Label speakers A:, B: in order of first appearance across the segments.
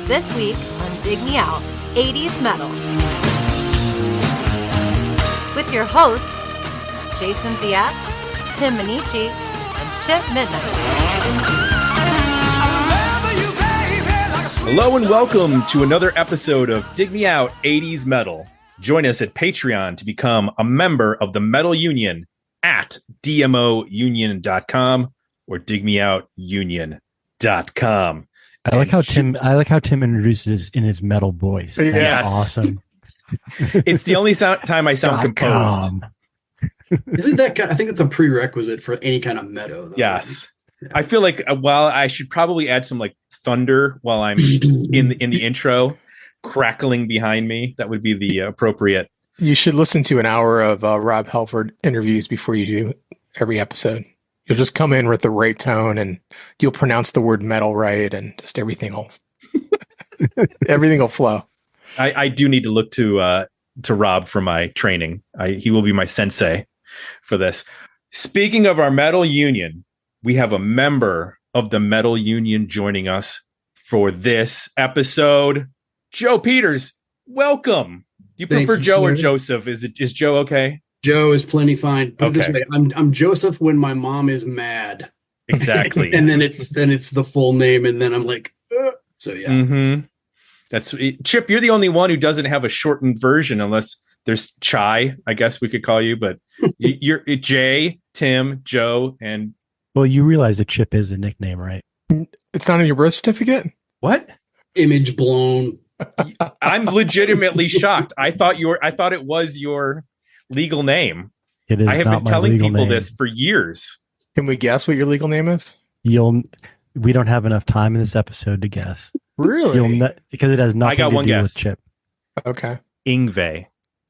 A: This week on Dig Me Out, 80s Metal. With your hosts, Jason Ziat, Tim Minichi, and Chip Midnight.
B: Hello and welcome to another episode of Dig Me Out 80s Metal. Join us at Patreon to become a member of the Metal Union at dmounion.com or digmeoutunion.com.
C: I like how Tim introduces in his metal voice. That's
B: yes.
C: Awesome.
B: It's the only time I sound composed.
D: Isn't that I think it's a prerequisite for any kind of meadow, though.
B: Yes. Yeah. I feel like I should probably add some like thunder while I'm in the intro crackling behind me. That would be the appropriate.
E: You should listen to an hour of Rob Halford interviews before you do every episode. You'll just come in with the right tone and you'll pronounce the word metal right and just everything will flow.
B: I do need to look to Rob for my training. He will be my sensei for this. Speaking of our Metal Union, we have a member of the Metal Union joining us for this episode. Joe Peters, welcome. Do you prefer Joe or Joseph? Is Joe okay?
D: Joe is plenty fine. Put it this way, I'm Joseph when my mom is mad.
B: Exactly.
D: And then it's the full name, and then I'm like, so yeah.
B: Mm-hmm. That's Chip. You're the only one who doesn't have a shortened version, unless there's Chai. I guess we could call you, but you're Jay, Tim, Joe, and
C: well, you realize that Chip is a nickname, right?
E: It's not on your birth certificate.
B: What?
D: Image blown.
B: I'm legitimately shocked. I thought it was your legal name.
C: It is.
B: I have
C: not
B: been telling
C: legal
B: people
C: name.
B: this for years.
E: Can we guess what your legal name is?
C: We don't have enough time in this episode to guess.
E: Really?
C: Because it has nothing to do
B: guess.
C: with Chip.
E: Okay.
B: Ingve.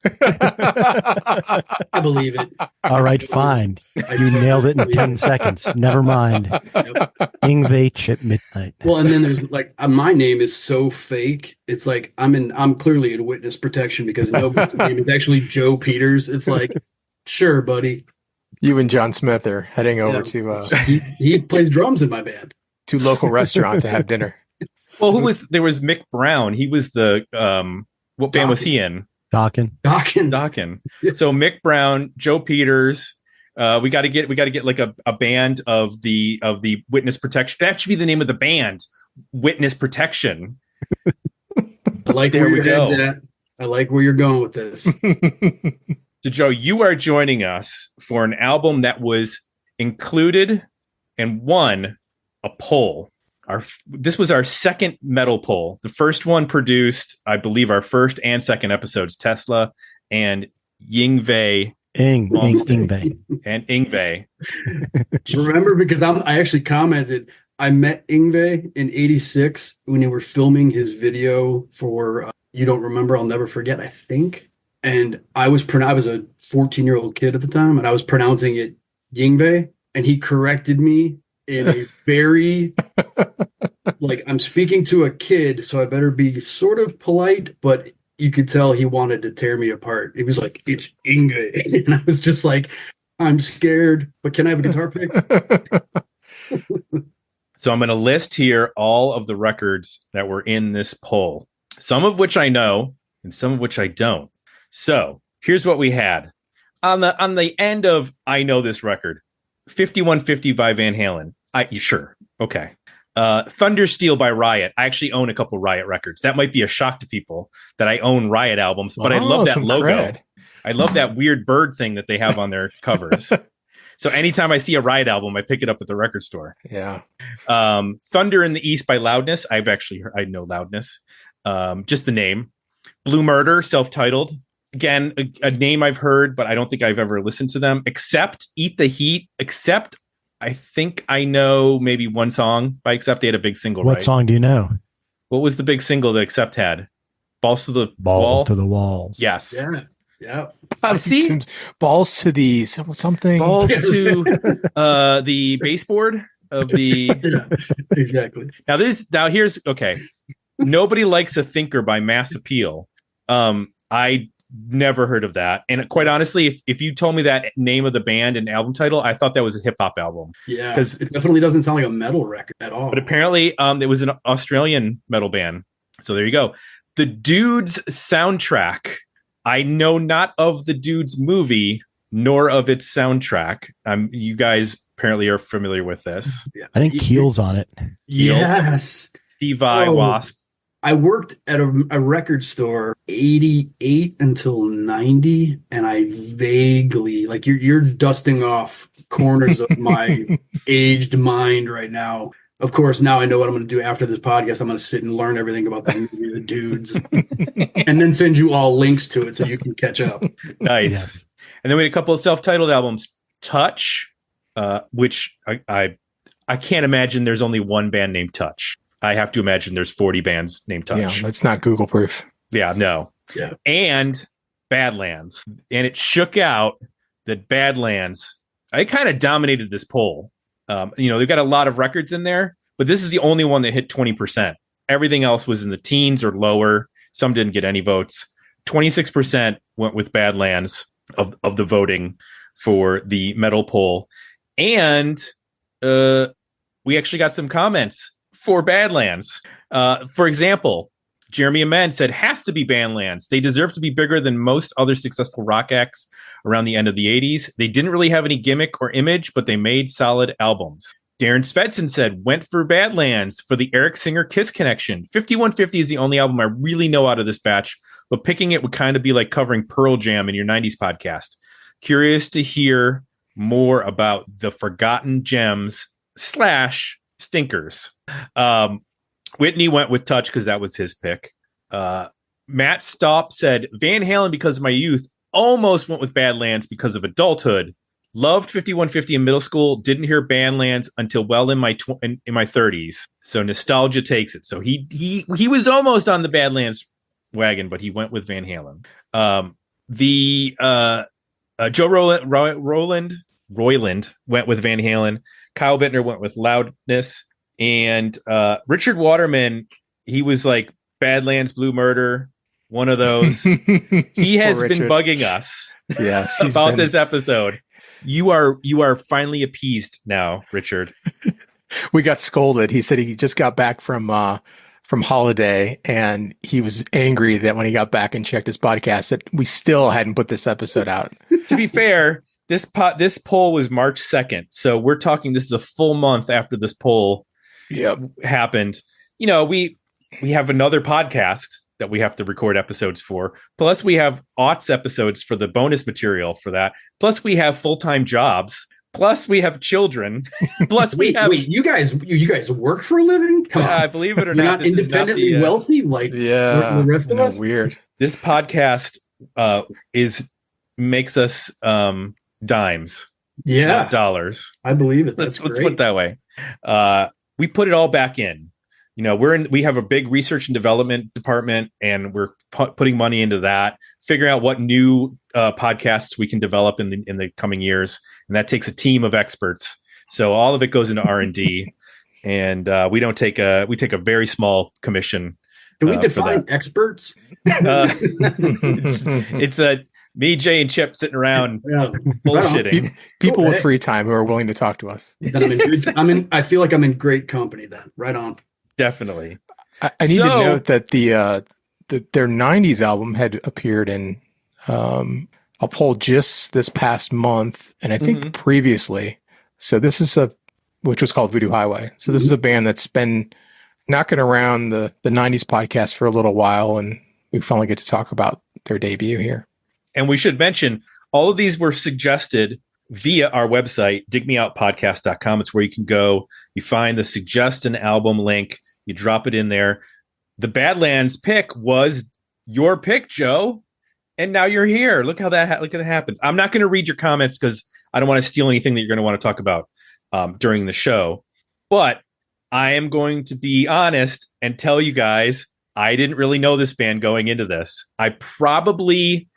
D: I believe it.
C: All right, fine. You nailed it in 10 seconds. Never mind.
D: Yep.
C: Ingve Chip Midnight.
D: Well, and then there's like my name is so fake. It's like I'm clearly in witness protection because nobody's name is actually Joe Peters. It's like, sure, buddy.
E: You and John Smith are heading over to
D: he plays drums in my band.
E: To local restaurant to have dinner.
B: Well, there was Mick Brown. He was the what band was he in?
C: Dokken.
B: So Mick Brown, Joe Peters. We got to get like a band of the Witness Protection. That should be the name of the band, Witness Protection.
D: I like where your head's at. I like where you're going with this.
B: So Joe, you are joining us for an album that was included and won a poll. This was our second metal poll. The first one produced, I believe, our first and second episodes, Tesla and Yngwie.
C: Yngwie.
B: And Yngwie.
D: Remember, because I actually commented, I met Yngwie in 86 when they were filming his video for You Don't Remember, I'll Never Forget, I think. And I was a 14-year-old kid at the time, and I was pronouncing it Yngwie, and he corrected me in a very like, I'm speaking to a kid, so I better be sort of polite, but you could tell he wanted to tear me apart. He was like, it's Yngwie. And I was just like, I'm scared, but can I have a guitar pick?
B: So I'm going to list here all of the records that were in this poll, some of which I know and some of which I don't. So here's what we had on the end of I know this record. 5150 by Van Halen. Sure. Okay. Thundersteel by Riot. I actually own a couple Riot records. That might be a shock to people that I own Riot albums, but I love that logo. Cred. I love that weird bird thing that they have on their covers. So anytime I see a Riot album, I pick it up at the record store.
E: Yeah.
B: Thunder in the East by Loudness. I know Loudness. Just the name. Blue Murder, self-titled. Again, a name I've heard, but I don't think I've ever listened to them. Except Eat the Heat. Except I think I know maybe one song by Accept. They had a big single.
C: What song do you know?
B: What was the big single that Accept had? Balls to the
C: Walls.
B: Yes.
D: Yeah.
B: See,
E: balls to the something.
B: Balls to the baseboard of the.
D: Yeah, exactly.
B: Now here's okay. Nobody Likes a Thinker by Mass Appeal. I never heard of that. And quite honestly, if you told me that name of the band and album title, I thought that was a hip hop album.
D: Yeah, because it definitely doesn't sound like a metal record at all.
B: But apparently, it was an Australian metal band. So there you go. The Dudes soundtrack. I know not of the Dudes movie, nor of its soundtrack. You guys apparently are familiar with this.
C: I think Keel's on it.
D: Yes.
B: Steve Vai, Wasp.
D: I worked at a record store 88 until 90, and I vaguely, like, you're dusting off corners of my aged mind right now. Of course, now I know what I'm going to do after this podcast. I'm going to sit and learn everything about the movie, The Dudes, and then send you all links to it so you can catch up.
B: Nice.
C: Yes.
B: And then we had a couple of self-titled albums. Touch, which I can't imagine there's only one band named Touch. I have to imagine there's 40 bands named Touch.
E: Yeah, that's not Google proof.
B: Yeah, no.
D: Yeah.
B: And Badlands. And it shook out that Badlands, I kind of dominated this poll. They've got a lot of records in there, but this is the only one that hit 20%. Everything else was in the teens or lower. Some didn't get any votes. 26% went with Badlands of the voting for the metal poll. And we actually got some comments for Badlands. For example, Jeremy Amend said, has to be Badlands. They deserve to be bigger than most other successful rock acts around the end of the 80s. They didn't really have any gimmick or image, but they made solid albums. Darren Svensson said, went for Badlands for the Eric Singer Kiss connection. 5150 is the only album I really know out of this batch, but picking it would kind of be like covering Pearl Jam in your 90s podcast. Curious to hear more about the forgotten gems / stinkers. Whitney went with Touch because that was his pick. Matt Stomp said, Van Halen because of my youth. Almost went with Badlands because of adulthood. Loved 5150 in middle school. Didn't hear Badlands until well in my 30s. So nostalgia takes it. So he was almost on the Badlands wagon, but he went with Van Halen. Joe Royland went with Van Halen. Kyle Bittner went with Loudness. And Richard Waterman, he was like Badlands, Blue Murder, one of those. He has been bugging us about this episode. You are finally appeased now, Richard.
E: We got scolded. He said he just got back from holiday, and he was angry that when he got back and checked his podcast that we still hadn't put this episode out.
B: To be fair, this poll was March 2nd, so we're talking. This is a full month after this poll happened. We have another podcast that we have to record episodes for. Plus we have aughts episodes for the bonus material for that. Plus we have full-time jobs. Plus we have children. Plus wait,
D: you guys work for a living? Come on.
B: I believe it or
D: You're
B: not,
D: this independently is not wealthy like the rest of us.
E: Weird.
B: This podcast makes us dimes.
D: Yeah.
B: Not dollars.
D: I believe it.
B: Let's put it that way. We put it all back in. We have a big research and development department, and we're putting money into that, figuring out what new podcasts we can develop in the coming years, and that takes a team of experts. So all of it goes into R&D, and we take a very small commission.
D: Can we define experts?
B: It's me, Jay, and Chip sitting around bullshitting.
E: People with free time who are willing to talk to us.
D: I feel like I'm in great company then. Right on.
B: Definitely.
E: I need to note that their 90s album had appeared in a poll just this past month, and I think previously. So this is which was called Voodoo Highway. So this is a band that's been knocking around the 90s podcast for a little while, and we finally get to talk about their debut here.
B: And we should mention all of these were suggested via our website, digmeoutpodcast.com. It's where you can go. You find the suggest an album link. You drop it in there. The Badlands pick was your pick, Joe. And now you're here. Look how that happened. I'm not going to read your comments because I don't want to steal anything that you're going to want to talk about during the show. But I am going to be honest and tell you guys, I didn't really know this band going into this. I probably,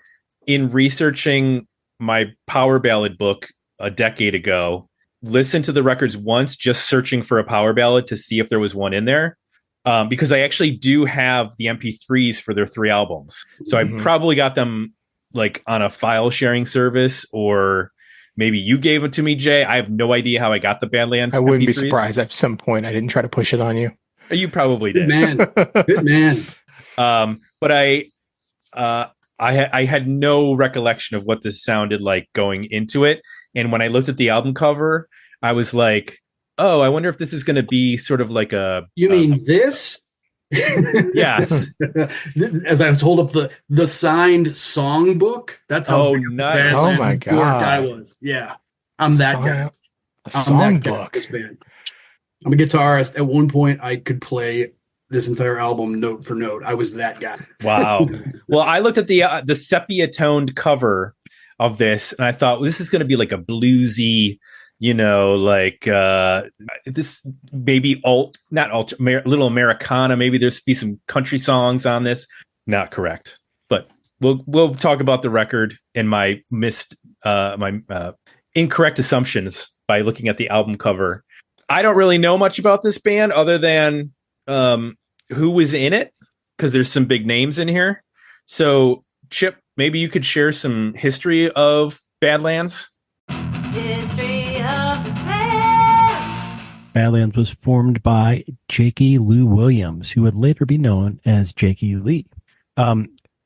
B: in researching my power ballad book a decade ago, listened to the records once, just searching for a power ballad to see if there was one in there. Because I actually do have the MP3s for their 3 albums. So I probably got them like on a file sharing service, or maybe you gave it to me, Jay. I have no idea how I got the Badlands.
E: I wouldn't
B: MP3s.
E: be surprised at some point. I didn't try to push it on you.
B: You probably
D: Good
B: did.
D: man. Good man.
B: But I had no recollection of what this sounded like going into it. And when I looked at the album cover, I was like, oh, I wonder if this is going to be sort of like a...
D: You mean this?
B: Yes.
D: As I was hold up the signed songbook, that's how big of a
B: nice.
D: Badlands
E: Oh my
D: dork I
E: God.
D: was. Yeah. I'm that guy.
E: A
D: I'm that guy in
E: songbook.
D: this band. I'm a guitarist. At one point, I could play this entire album note for note. I was that guy.
B: Wow. Well, I looked at the sepia toned cover of this, and I thought, well, this is going to be like a bluesy, like this maybe little Americana. Maybe there's be some country songs on this. Not correct, but we'll talk about the record and my incorrect assumptions by looking at the album cover. I don't really know much about this band other than who was in it, because there's some big names in here. So, Chip, maybe you could share some history of Badlands.
A: History of the band.
C: Badlands was formed by Jakey Lou Williams, who would later be known as Jakey Lee.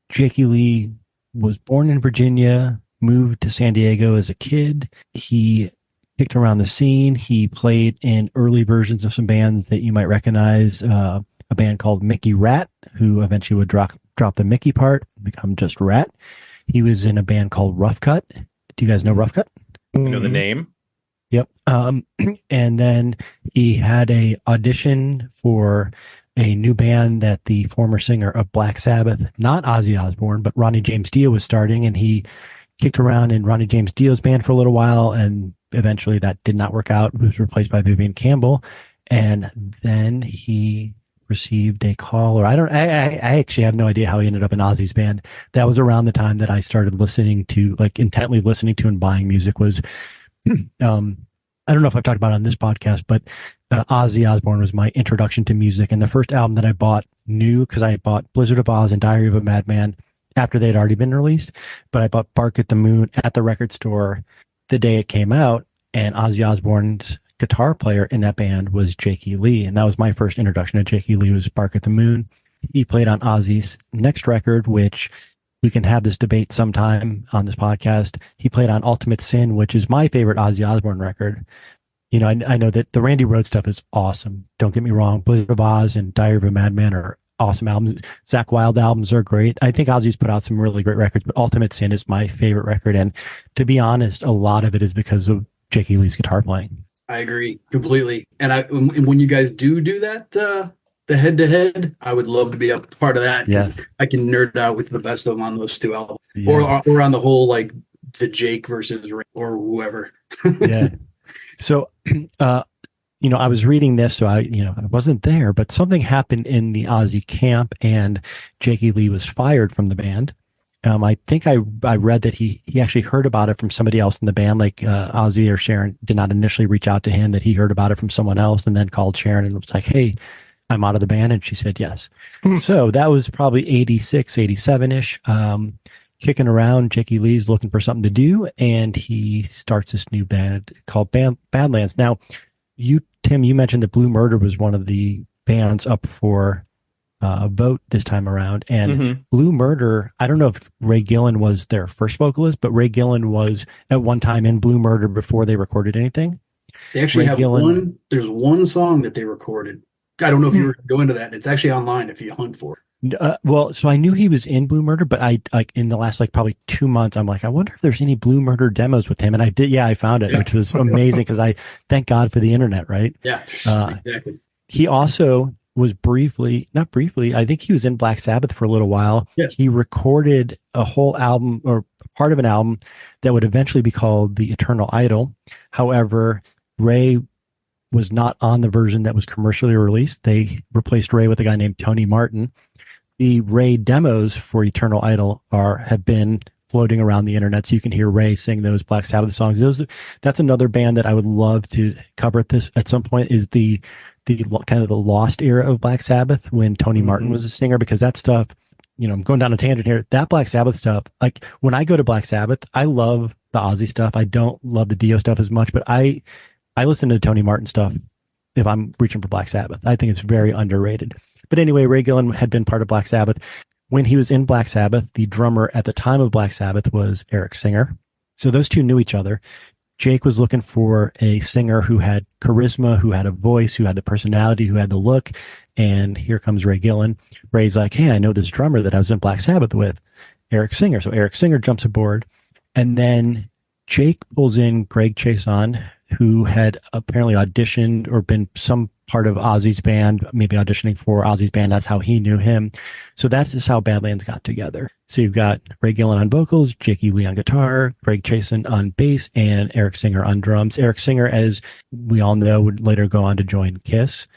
C: Jakey Lee was born in Virginia, moved to San Diego as a kid. He kicked around the scene. He played in early versions of some bands that you might recognize. A band called Mickey Rat, who eventually would drop the Mickey part, become just Rat. He was in a band called Rough Cut. Do you guys know Rough Cut?
B: You know the name?
C: Yep. And then he had a audition for a new band that the former singer of Black Sabbath, not Ozzy Osbourne, but Ronnie James Dio was starting, and he kicked around in Ronnie James Dio's band for a little while, and eventually that did not work out. He was replaced by Vivian Campbell, and then he received a call, or I actually have no idea how he ended up in Ozzy's band. That was around the time that I started listening to, like, intently listening to and buying music. Was I don't know if I've talked about it on this podcast, but Ozzy Osbourne was my introduction to music. And the first album that I bought new, because I bought Blizzard of Oz and Diary of a Madman after they'd already been released, but I bought Bark at the Moon at the record store the day it came out, and Ozzy Osbourne's guitar player in that band was Jakey Lee, and that was my first introduction to Jakey Lee, was Bark at the Moon. He played on Ozzy's next record, which we can have this debate sometime on this podcast. He played on Ultimate Sin, which is my favorite Ozzy Osbourne record. I know that the Randy Rhoads stuff is awesome. Don't get me wrong. Blizzard of Oz and Diary of a Madman are awesome albums. Zakk Wylde albums are great. I think Ozzy's put out some really great records, but Ultimate Sin is my favorite record. And to be honest, a lot of it is because of Jakey Lee's guitar playing.
D: I agree completely. And when you guys do that, the head-to-head, I would love to be a part of that.
C: Yes.
D: I can nerd out with the best of them on those two albums.
C: Yes.
D: Or on the whole, like, the Jake versus Ray or whoever.
C: Yeah. So, I was reading this, so I wasn't there, but something happened in the Ozzy camp, and Jakey Lee was fired from the band. I think I read that he actually heard about it from somebody else in the band, like Ozzy or Sharon did not initially reach out to him, that he heard about it from someone else and then called Sharon and was like, hey, I'm out of the band. And she said yes. So that was probably 86, 87-ish. Kicking around, Jakey Lee's looking for something to do, and he starts this new band called Badlands. Now, Tim, you mentioned that Blue Murder was one of the bands up for vote this time around, and Blue Murder, I don't know if Ray Gillen was their first vocalist, but Ray Gillen was at one time in Blue Murder before they recorded anything.
D: They actually have there's one song that they recorded. I don't know if you were going to that. It's actually online if you hunt for it.
C: Well, so I knew he was in Blue Murder, but I in the last probably 2 months, I'm like, I wonder if there's any Blue Murder demos with him. And I did. Yeah, I found it, which was amazing because I thank God for the internet, right?
D: Yeah, exactly.
C: He also was not briefly, I think he was in Black Sabbath for a little while.
D: Yes.
C: He recorded a whole album or part of an album that would eventually be called The Eternal Idol. However, Ray was not on the version that was commercially released. They replaced Ray with a guy named Tony Martin. The Ray demos for Eternal Idol have been floating around the internet, so you can hear Ray sing those Black Sabbath songs. That's another band that I would love to cover at some point, is the kind of the lost era of Black Sabbath when Tony Martin was a singer, because that stuff, I'm going down a tangent here. That Black Sabbath stuff, like when I go to Black Sabbath, I love the Ozzy stuff. I don't love the Dio stuff as much, but I listen to Tony Martin stuff if I'm reaching for Black Sabbath. I think it's very underrated. But anyway, Ray Gillen had been part of Black Sabbath. When he was in Black Sabbath, the drummer at the time of Black Sabbath was Eric Singer. So those two knew each other. Jake was looking for a singer who had charisma, who had a voice, who had the personality, who had the look. And here comes Ray Gillen. Ray's like, hey, I know this drummer that I was in Black Sabbath with, Eric Singer. So Eric Singer jumps aboard. And then Jake pulls in Greg Chaisson, who had apparently auditioned or been some part of Ozzy's band, maybe auditioning for Ozzy's band. That's how he knew him. So that's just how Badlands got together. So you've got Ray Gillen on vocals, Jakey Lee on guitar, Greg Chaisson on bass, and Eric Singer on drums. Eric Singer, as we all know, would later go on to join Kiss.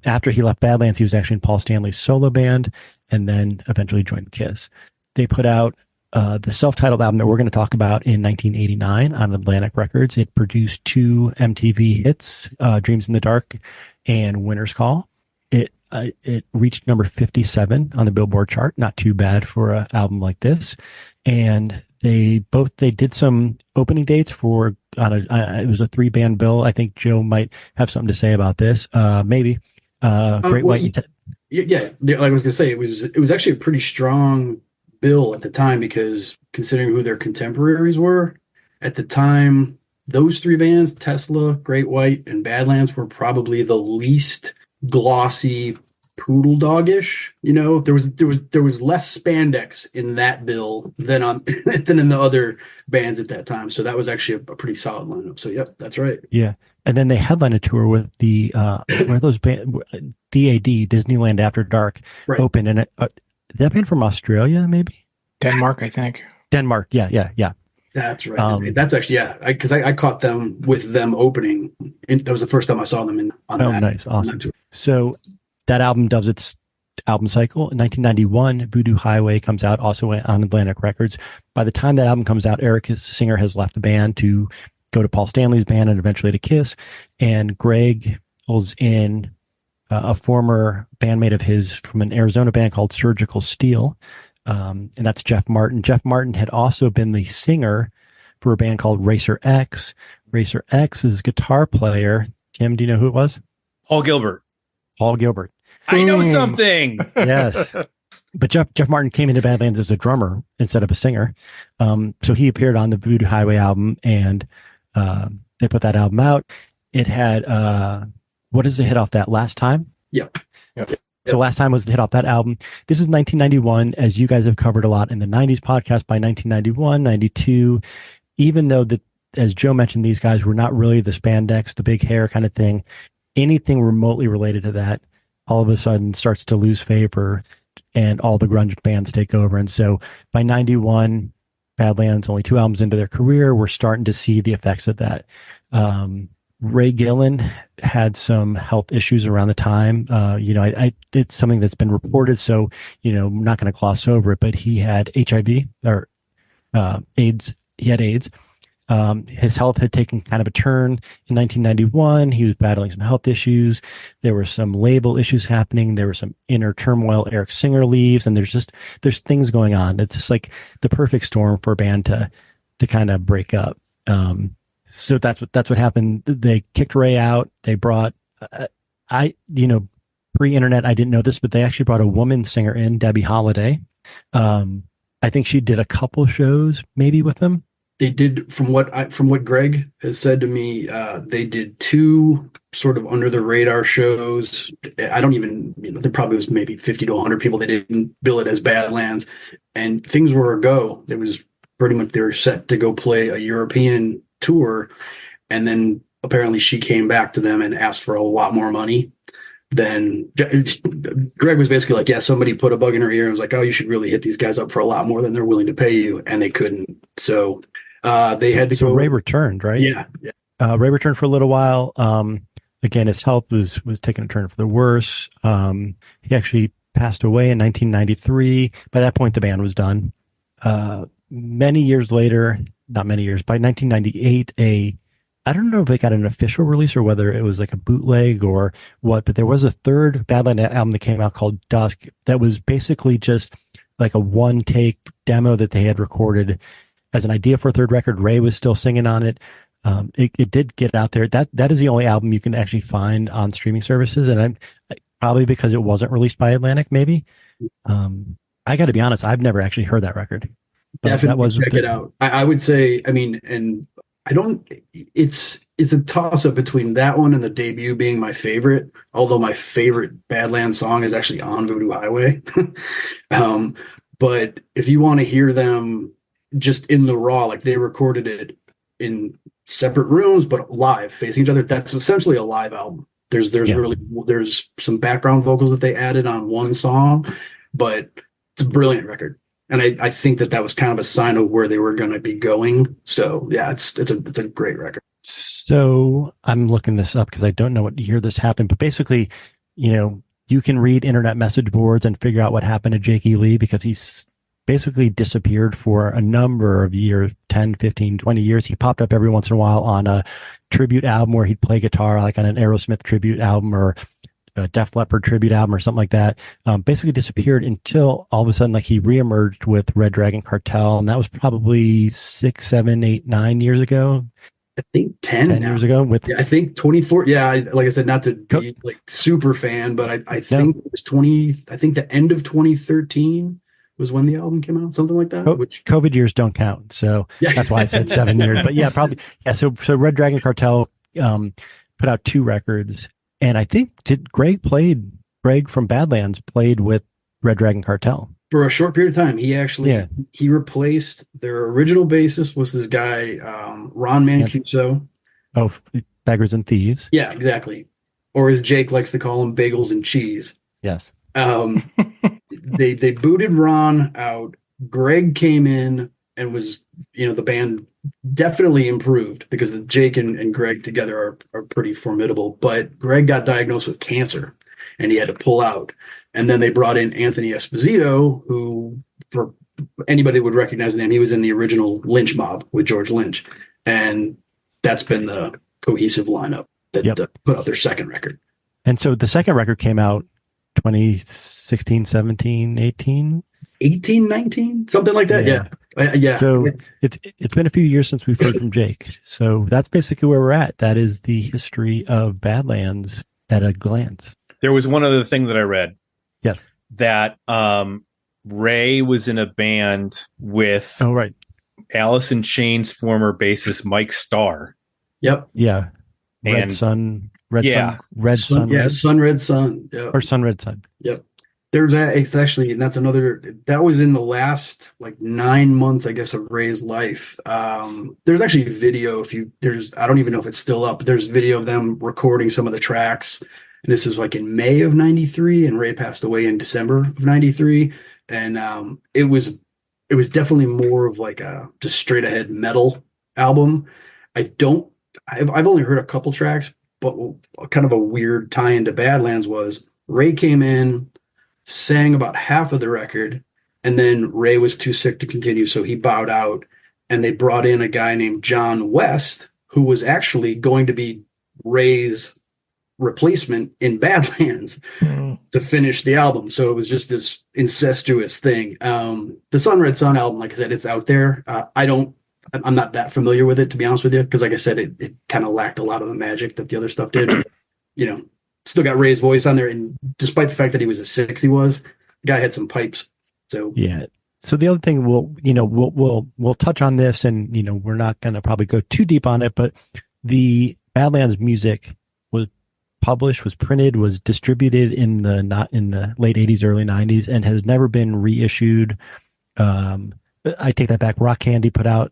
C: After he left Badlands, he was actually in Paul Stanley's solo band and then eventually joined Kiss. They put out the self-titled album that we're going to talk about in 1989 on Atlantic Records. It produced 2 MTV hits, Dreams in the Dark and Winter's Call. It reached number 57 on the Billboard chart. Not too bad for an album like this. And they did some opening dates for, it was a 3-band bill. I think Joe might have something to say about this. Maybe. Great White.
D: Yeah. Like I was going to say, it was actually a pretty strong bill at the time, because considering who their contemporaries were at the time, those 3 bands, Tesla, Great White, and Badlands, were probably the least glossy, poodle doggish. There was less spandex in that bill than in the other bands at that time. So that was actually a pretty solid lineup. So yep, that's right.
C: Yeah. And then they headlined a tour with the where those band DAD, Disneyland After Dark, right, opened, and that band from Australia, maybe
E: Denmark, I think.
C: Denmark, yeah.
D: That's right. That's actually because I caught them with them opening. That was the first time I saw them
C: nice, awesome. So that album does its album cycle. In 1991, Voodoo Highway comes out, also on Atlantic Records. By the time that album comes out, Eric Singer has left the band to go to Paul Stanley's band and eventually to Kiss. And Greg pulls in a former bandmate of his from an Arizona band called Surgical Steel. And that's Jeff Martin. Jeff Martin had also been the singer for a band called Racer X. Racer X's guitar player, Tim, do you know who it was?
B: Paul Gilbert. I know something.
C: Yes. But Jeff Martin came into Badlands as a drummer instead of a singer. So he appeared on the Voodoo Highway album, and they put that album out. It had, what is the hit off that, Last Time?
D: Yep.
C: So Last Time was the hit off that album. This is 1991, as you guys have covered a lot in the 90s podcast. By 1991, 92, even though as Joe mentioned, these guys were not really the spandex, the big hair kind of thing, anything remotely related to that all of a sudden starts to lose favor, and all the grunge bands take over. And so by 91, Badlands, only 2 albums into their career, we're starting to see the effects of that. Ray Gillen had some health issues around the time. It's something that's been reported, so, I'm not going to gloss over it, but he had HIV or AIDS. He had AIDS. His health had taken kind of a turn in 1991. He was battling some health issues. There were some label issues happening. There was some inner turmoil. Eric Singer leaves, and there's things going on. It's just like the perfect storm for a band to kind of break up. So that's what happened. They kicked Ray out. They brought, pre-internet, I didn't know this, but they actually brought a woman singer in, Debbie Holiday. I think she did a couple shows maybe with them.
D: They did, from what Greg has said to me, they did 2 sort of under the radar shows. I don't even, there probably was maybe 50 to 100 people. They didn't bill it as Badlands, and things were a go. It was pretty much, they were set to go play a European tour, and then apparently she came back to them and asked for a lot more money. Then Greg was basically like, yeah, somebody put a bug in her ear and was like, oh, you should really hit these guys up for a lot more than they're willing to pay you, and they couldn't. So they had to go.
C: So Ray returned, right?
D: Yeah.
C: Ray returned for a little while. Again, his health was taking a turn for the worse. He actually passed away in 1993. By that point, the band was done. Many years later, not many years, by 1998, I don't know if it got an official release or whether it was like a bootleg or what, but there was a third Badland album that came out called Dusk that was basically just like a one-take demo that they had recorded as an idea for a third record. Ray was still singing on it. It did get out there. That is the only album you can actually find on streaming services, and I'm probably because it wasn't released by Atlantic. Maybe. I got to be honest, I've never actually heard that record. But
D: Definitely check it out. I would say, I mean, and I don't. It's a toss up between that one and the debut being my favorite. Although my favorite Badlands song is actually on Voodoo Highway. But if you want to hear them just in the raw, like they recorded it in separate rooms but live, facing each other, that's essentially a live album. There's some background vocals that they added on one song, but it's a brilliant record. And I think that was kind of a sign of where they were going to be going. So yeah, it's a great record.
C: So I'm looking this up because I don't know what year this happened, but basically, you can read internet message boards and figure out what happened to Jake E. Lee, because he's basically disappeared for a number of years, 10, 15, 20 years. He popped up every once in a while on a tribute album where he'd play guitar, like on an Aerosmith tribute album or a Def Leppard tribute album or something like that. Basically disappeared until all of a sudden, like, he reemerged with Red Dragon Cartel, and that was probably 6, 7, 8, 9 years ago.
D: I think 10
C: years ago.
D: I think 24. Yeah, like I said, not to be like super fan, but I think it was 20. I think the end of 2013 was when the album came out, something like that. Which
C: COVID years don't count, so that's why I said 7 years. But yeah, probably. Yeah, so Red Dragon Cartel put out 2 records, and I think Greg from Badlands played with Red Dragon Cartel
D: for a short period of time. He actually he replaced their original bassist, was this guy Ron Mancuso.
C: Oh, Beggars and Thieves.
D: Yeah, exactly. Or as Jake likes to call them, Bagels and Cheese.
C: Yes.
D: They booted Ron out. Greg came in and was, the band definitely improved because Jake and Greg together are pretty formidable. But Greg got diagnosed with cancer and he had to pull out. And then they brought in Anthony Esposito, who, for anybody that would recognize the name, he was in the original Lynch Mob with George Lynch. And that's been the cohesive lineup that put out their second record.
C: And so the second record came out 2016, 17, 18?
D: 18, 19? Something like that, yeah.
C: So it's been a few years since we've heard from Jake. So that's basically where we're at. That is the history of Badlands at a glance.
B: There was one other thing that I read.
C: Yes.
B: That Ray was in a band with Alice in Chains former bassist Mike Starr.
D: Yep.
C: Yeah. Red Sun. Yep.
D: Or Sun Red Sun. Yep. It's actually, and that's another, that was in the last 9 months, I guess, of Ray's life. There's actually a video I don't even know if it's still up, but there's video of them recording some of the tracks. And this is in May of 93, and Ray passed away in December of 93. And it was definitely more of a just straight ahead metal album. I've only heard a couple tracks, but kind of a weird tie into Badlands was Ray came in, sang about half of the record, and then Ray was too sick to continue, so he bowed out, and they brought in a guy named John West, who was actually going to be Ray's replacement in Badlands to finish the album. So it was just this incestuous thing. The Sun Red Sun album, like I said, it's out there. I'm not that familiar with it, to be honest with you, because like I said, it kind of lacked a lot of the magic that the other stuff did. Still got Ray's voice on there, and despite the fact that he was as sick as he was, the guy had some pipes. So
C: yeah. So the other thing we'll touch on this, and we're not going to probably go too deep on it, but the Badlands music was published, was printed, was distributed in the late 80s, early 90s, and has never been reissued. I take that back. Rock Candy put out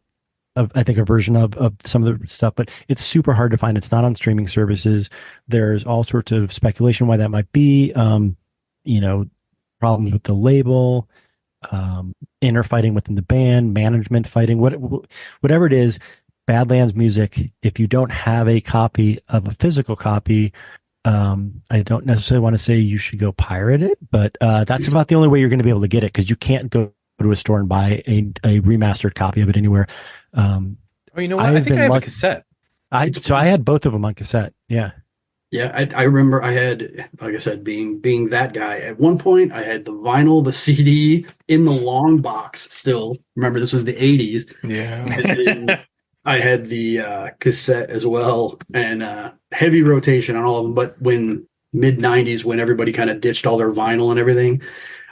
C: I think a version of some of the stuff, but it's super hard to find. It's not on streaming services. There's all sorts of speculation why that might be. Problems with the label, inner fighting within the band, management fighting, whatever it is. Badlands music, if you don't have a copy of a physical copy, I don't necessarily want to say you should go pirate it, but that's about the only way you're going to be able to get it, because you can't go to a store and buy a remastered copy of it anywhere.
B: You know what? I think I have a cassette.
C: So I had both of them on cassette. Yeah.
D: Yeah. I remember I had, like I said, being that guy at one point, I had the vinyl, the CD in the long box still. Remember, this was the 80s.
E: Yeah.
D: And I had the cassette as well, and heavy rotation on all of them. But when mid '90s, when everybody kind of ditched all their vinyl and everything,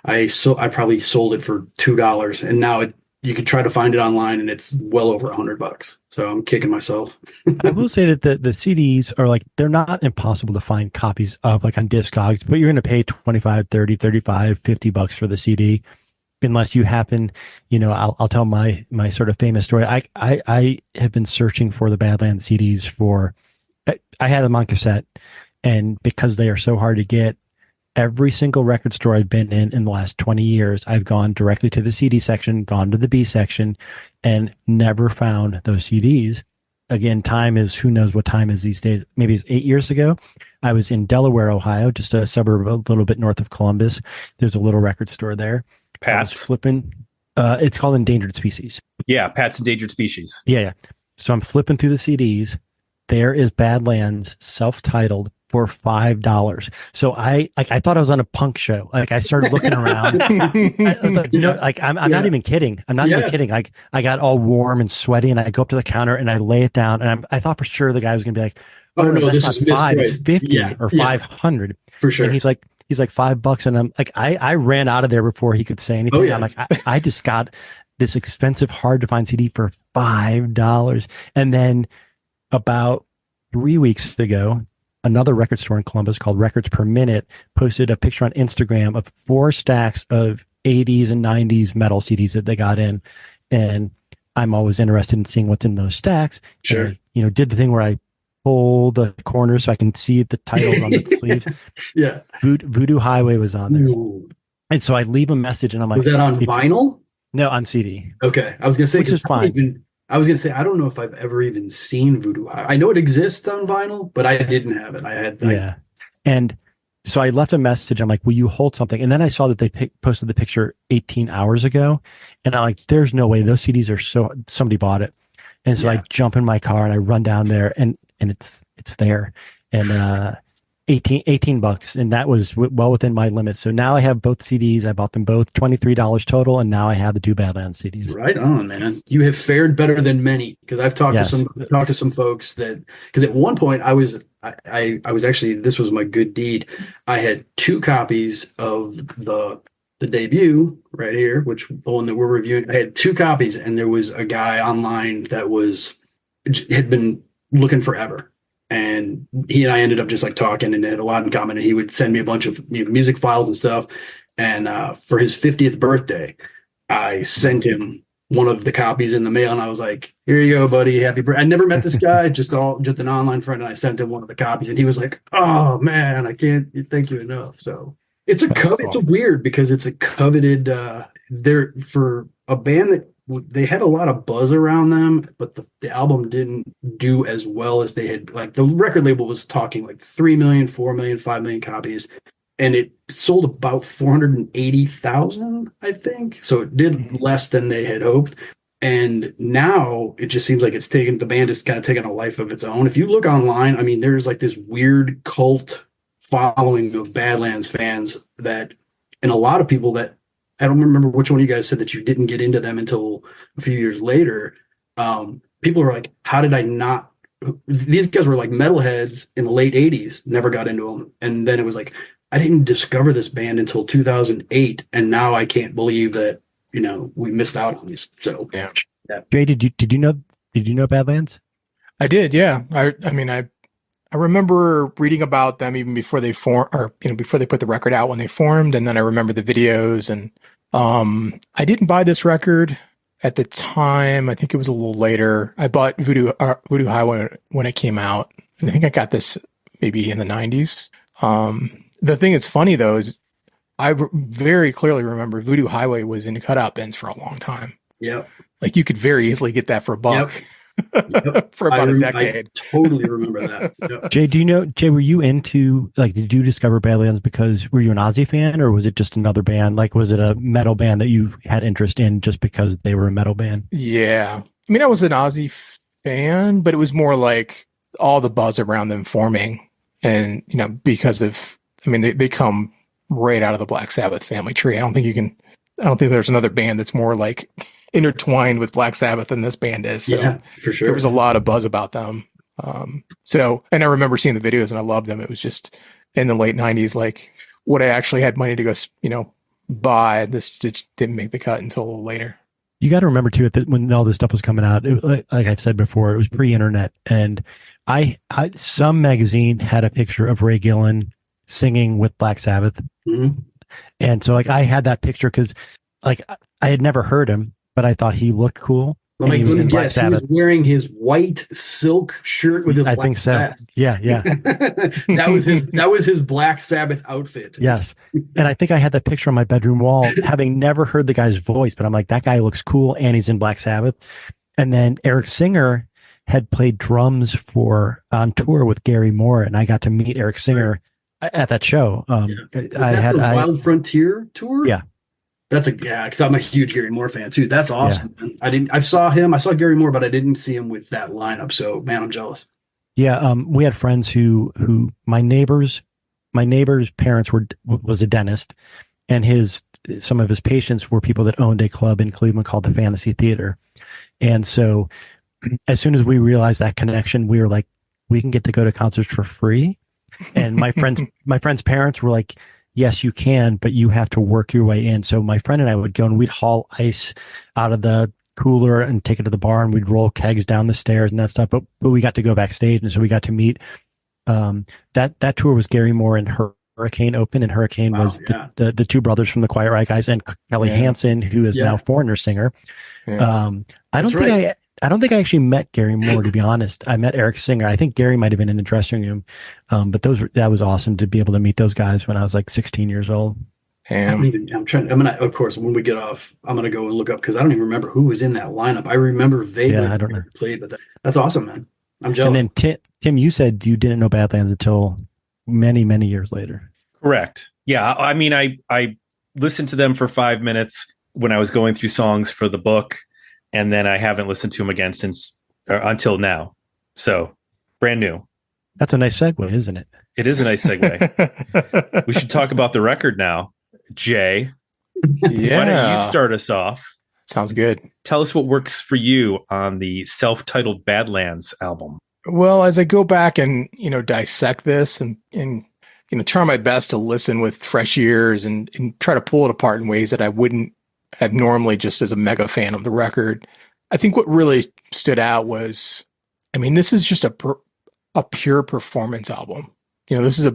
D: I probably sold it for $2, and now you could try to find it online, and it's well over $100. So I'm kicking myself.
C: I will say that the CDs are like, they're not impossible to find copies of, like on Discogs, but you're going to pay 25, 30, 35, $50 for the CD. Unless you happen, I'll tell my sort of famous story. I have been searching for the Badlands CDs I had them on cassette, and because they are so hard to get, every single record store I've been in the last 20 years, I've gone directly to the CD section, gone to the B section, and never found those CDs. Again, who knows what time is these days. Maybe it's 8 years ago. I was in Delaware, Ohio, just a suburb a little bit north of Columbus. There's a little record store there.
B: Pat's
C: flipping. It's called Endangered Species.
B: Yeah, Pat's Endangered Species.
C: Yeah. So I'm flipping through the CDs. There is Badlands self-titled for $5. So I thought I was on a punk show. Like, I started looking around. I'm not even kidding. I'm not even kidding. Like, I got all warm and sweaty, and I go up to the counter and I lay it down, and I thought for sure the guy was going to be like, "Oh no, that's not $5. It's $50 or $500
D: for sure."
C: And he's like $5, and I'm like, I ran out of there before he could say anything. I'm like, I just got this expensive, hard to find CD for $5, and then about 3 weeks ago, another record store in Columbus called Records Per Minute posted a picture on Instagram of 4 stacks of 80s and 90s metal CDs that they got in. And I'm always interested in seeing what's in those stacks.
D: Sure.
C: And I, did the thing where I pull the corners so I can see the titles on the sleeve.
D: Yeah.
C: Voodoo Highway was on there.
D: Ooh.
C: And so I leave a message, and I'm like,
D: was that on vinyl?
C: No, on CD.
D: Okay. I was going to say,
C: which is fine.
D: I was going to say, I don't know if I've ever even seen Voodoo High. I know it exists on vinyl, but I didn't have it.
C: And so I left a message. I'm like, will you hold something? And then I saw that they posted the picture 18 hours ago. And I'm like, there's no way those CDs are somebody bought it. And so I jump in my car and I run down there, and it's there. And, $18, and that was well within my limits. So now I have both CDs. I bought them both, $23 total, and now I have the 2 Badlands CDs.
D: Right on, man. You have fared better than many, because I've talked to some folks that, because at one point I was actually, this was my good deed. I had 2 copies of the debut right here, which the one that we're reviewing. I had 2 copies, and there was a guy online that had been looking forever. And he and I ended up just like talking, and had a lot in common. And he would send me a bunch of music files and stuff. And for his 50th birthday, I sent him one of the copies in the mail, and I was like, "Here you go, buddy. Happy birthday." I never met this guy, just an online friend. And I sent him one of the copies, and he was like, "Oh man, I can't thank you enough." So it's it's a weird, because it's a coveted. There for a band that. They had a lot of buzz around them, but the album didn't do as well as they had. Like, the record label was talking like 3 million, 4 million, 5 million copies, and it sold about 480,000, I think. So it did less than they had hoped. And now it just seems like the band is kind of taking a life of its own. If you look online, I mean, there's like this weird cult following of Badlands fans and a lot of people that, I don't remember which one of you guys said that you didn't get into them until a few years later. People were like, how did I not? These guys were like metalheads in the late 80s, never got into them. And then it was like, I didn't discover this band until 2008. And now I can't believe that, we missed out on these. So, yeah.
C: Jay, did you know Badlands?
E: I did. Yeah. I remember reading about them even before they before they put the record out, when they formed. And then I remember the videos, and I didn't buy this record at the time. I think it was a little later. I bought Voodoo Highway when it came out. And I think I got this maybe in the 90s. The thing that's funny though, is I very clearly remember Voodoo Highway was in cutout bins for a long time.
D: Yep.
E: Like, you could very easily get that for $1. Yep. For about a decade.
D: I totally remember that. Yep.
C: Jay, were you into, like, did you discover Badlands because were you an Ozzy fan, or was it just another band? Like, was it a metal band that you had interest in just because they were a metal band?
E: Yeah. I mean, I was an Ozzy fan, but it was more like all the buzz around them forming. And, because of, they come right out of the Black Sabbath family tree. I don't think there's another band that's more like intertwined with Black Sabbath than this band is. So
D: yeah, for sure.
E: there was a lot of buzz about them. And I remember seeing the videos and I loved them. It was just in the late 90s, like what I actually had money to go, buy. This just didn't make the cut until later.
C: You got to remember too, when all this stuff was coming out, like I've said before, it was pre-internet, and some magazine had a picture of Ray Gillen singing with Black Sabbath, and so like I had that picture because like I had never heard him, but I thought he looked cool.
D: Well,
C: he was in Black Sabbath.
D: He was wearing his white silk shirt with his
C: I think so.
D: Sabbath.
C: Yeah.
D: that was his Black Sabbath outfit.
C: Yes. And I think I had that picture on my bedroom wall, having never heard the guy's voice, but I'm like, that guy looks cool and he's in Black Sabbath. And then Eric Singer had played drums on tour with Gary Moore, and I got to meet Eric Singer at that show.
D: Wild Frontier tour?
C: Yeah.
D: That's because I'm a huge Gary Moore fan too. That's awesome. Yeah. I saw Gary Moore, but I didn't see him with that lineup. So man, I'm jealous.
C: Yeah. We had friends who my neighbor's parents was a dentist, and some of his patients were people that owned a club in Cleveland called the Fantasy Theater. And so as soon as we realized that connection, we were like, we can get to go to concerts for free. And my friend's parents were like, yes, you can, but you have to work your way in. So my friend and I would go and we'd haul ice out of the cooler and take it to the bar, and we'd roll kegs down the stairs and that stuff. But we got to go backstage, and so we got to meet. That tour was Gary Moore and Hurricane open, and Hurricane was the two brothers from the Quiet Riot guys and Kelly Hansen, who is now Foreigner singer. Yeah. I don't think I actually met Gary Moore, to be honest. I met Eric Singer. I think Gary might have been in the dressing room. But that was awesome to be able to meet those guys when I was like 16 years old.
D: Of course, when we get off, I'm going to go and look up because I don't even remember who was in that lineup. I remember vaguely.
C: Yeah, I don't know.
D: Played, but that's awesome, man. I'm jealous.
C: And then Tim, you said you didn't know Badlands until many, many years later.
B: Correct. Yeah. I mean, I listened to them for 5 minutes when I was going through songs for the book. And then I haven't listened to him again until now. So brand new.
C: That's a nice segue, isn't it?
B: It is a nice segue. We should talk about the record now. Jay,
E: yeah.
B: Why don't you start us off?
E: Sounds good.
B: Tell us what works for you on the self-titled Badlands album.
E: Well, as I go back and, dissect this and try my best to listen with fresh ears and try to pull it apart in ways that I wouldn't have normally just as a mega fan of the record. I think what really stood out was, this is just a pure performance album. This is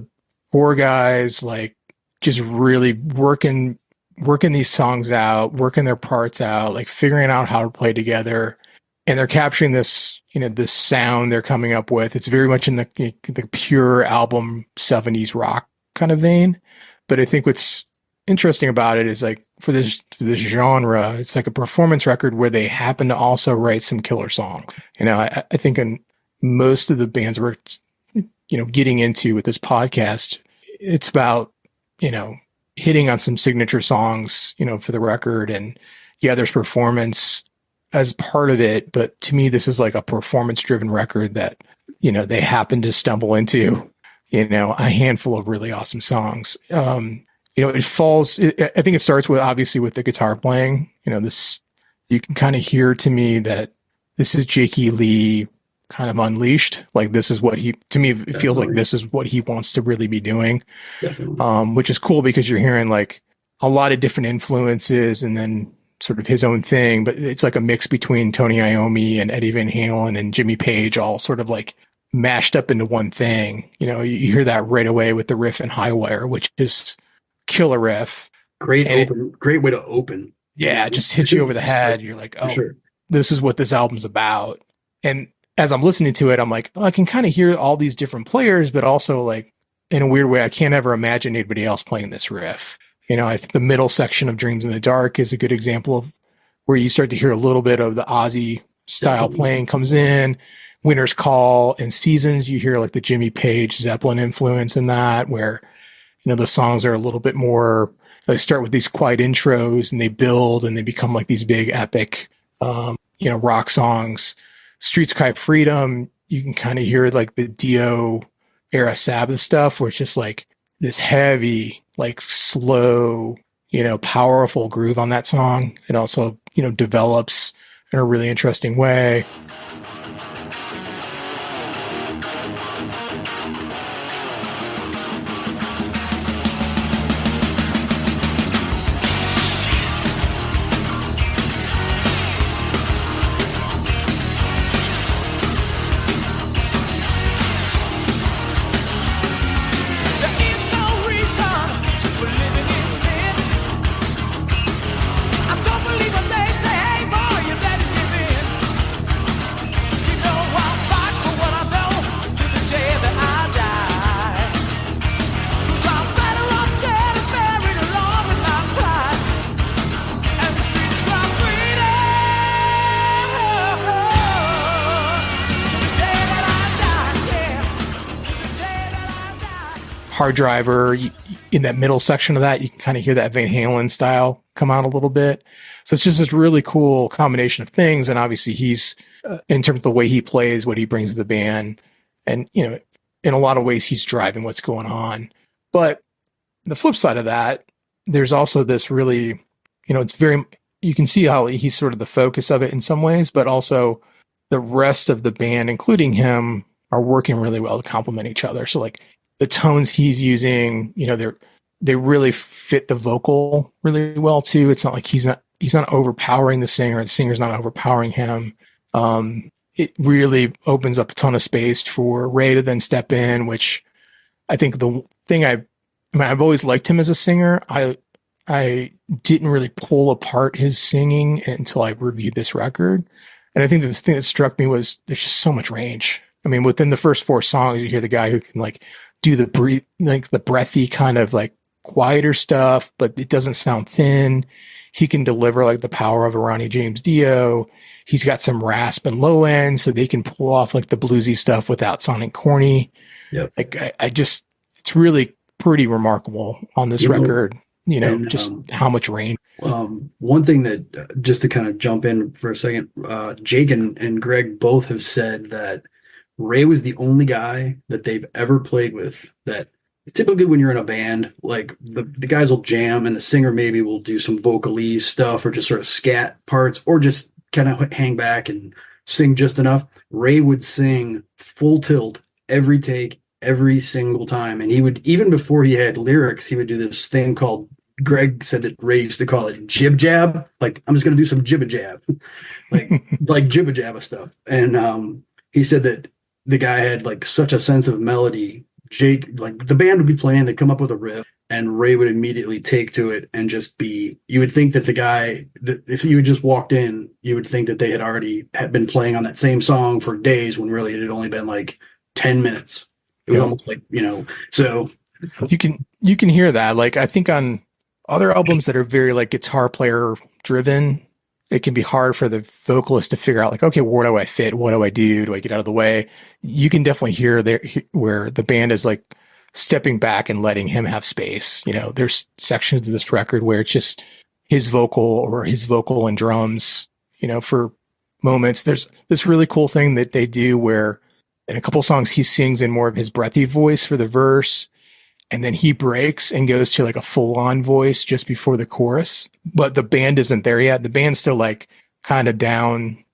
E: 4 guys like just really working these songs out, working their parts out, like figuring out how to play together. And they're capturing this, this sound they're coming up with. It's very much in the pure album 70s rock kind of vein. But I think what's interesting about it is like for this genre, it's like a performance record where they happen to also write some killer songs. I think in most of the bands we're getting into with this podcast, it's about hitting on some signature songs for the record, and there's performance as part of it, but to me this is like a performance driven record that they happen to stumble into a handful of really awesome songs. I think it starts obviously with the guitar playing. You can kind of hear to me that this is Jakey Lee kind of unleashed. Like this is what to me, it feels like this is what he wants to really be doing. Which is cool because you're hearing like a lot of different influences and then sort of his own thing, but it's like a mix between Tony Iommi and Eddie Van Halen and Jimmy Page, all sort of like mashed up into one thing. You hear that right away with the riff in Highwire, which is killer riff.
D: Great way to open.
E: Yeah, it just hits you over the head. You're like, this is what this album's about. And as I'm listening to it, I'm like, I can kind of hear all these different players, but also like in a weird way, I can't ever imagine anybody else playing this riff. I think the middle section of Dreams in the Dark is a good example of where you start to hear a little bit of the Ozzy style playing comes in. Winter's Call and Seasons, you hear like the Jimmy Page, Zeppelin influence in that, where the songs are a little bit more, they start with these quiet intros and they build and they become like these big epic, rock songs. Streets Cry Freedom, you can kind of hear like the Dio era Sabbath stuff, where it's just like this heavy, like slow, powerful groove on that song. It also, develops in a really interesting way. Hard Driver, in that middle section of that, you can kind of hear that Van Halen style come out a little bit. So it's just this really cool combination of things. And obviously he's, in terms of the way he plays, what he brings to the band, and, in a lot of ways he's driving what's going on. But the flip side of that, there's also this really, it's very, you can see how he's sort of the focus of it in some ways, but also the rest of the band, including him, are working really well to complement each other. So like, the tones he's using, they really fit the vocal really well too. It's not like he's not overpowering the singer. The singer's not overpowering him. It really opens up a ton of space for Ray to then step in, which I think the thing I've always liked him as a singer. I didn't really pull apart his singing until I reviewed this record. And I think that the thing that struck me was there's just so much range. I mean, within the first 4 songs, you hear the guy who can like do the breathy kind of like quieter stuff, but it doesn't sound thin. He can deliver like the power of a Ronnie James Dio. He's got some rasp and low end, so they can pull off like the bluesy stuff without sounding corny. Yep. Like it's really pretty remarkable on this record, just how much range.
D: One thing that, just to kind of jump in for a second, Jake and Greg both have said that Ray was the only guy that they've ever played with that typically when you're in a band, like the guys will jam and the singer maybe will do some vocalese stuff or just sort of scat parts or just kind of hang back and sing just enough. Ray would sing full tilt every take, every single time. And he would, even before he had lyrics, he would do this thing called, Greg said that Ray used to call it jib jab. Like, I'm just going to do some jibba jab, like jibba jabba stuff. And he said that the guy had like such a sense of melody. Jake, like the band would be playing, they'd come up with a riff and Ray would immediately take to it and just be, you would think that the guy, that if you had just walked in, you would think that they had been playing on that same song for days when really it had only been like 10 minutes. It was almost like, so.
E: You can hear that. Like, I think on other albums that are very like guitar player driven, it can be hard for the vocalist to figure out like, okay, where do I fit? What do I do? Do I get out of the way? You can definitely hear there where the band is like stepping back and letting him have space. There's sections of this record where it's just his vocal and drums, for moments. There's this really cool thing that they do where in a couple songs, he sings in more of his breathy voice for the verse. And then he breaks and goes to like a full on voice just before the chorus, but the band isn't there yet. The band's still like kind of down,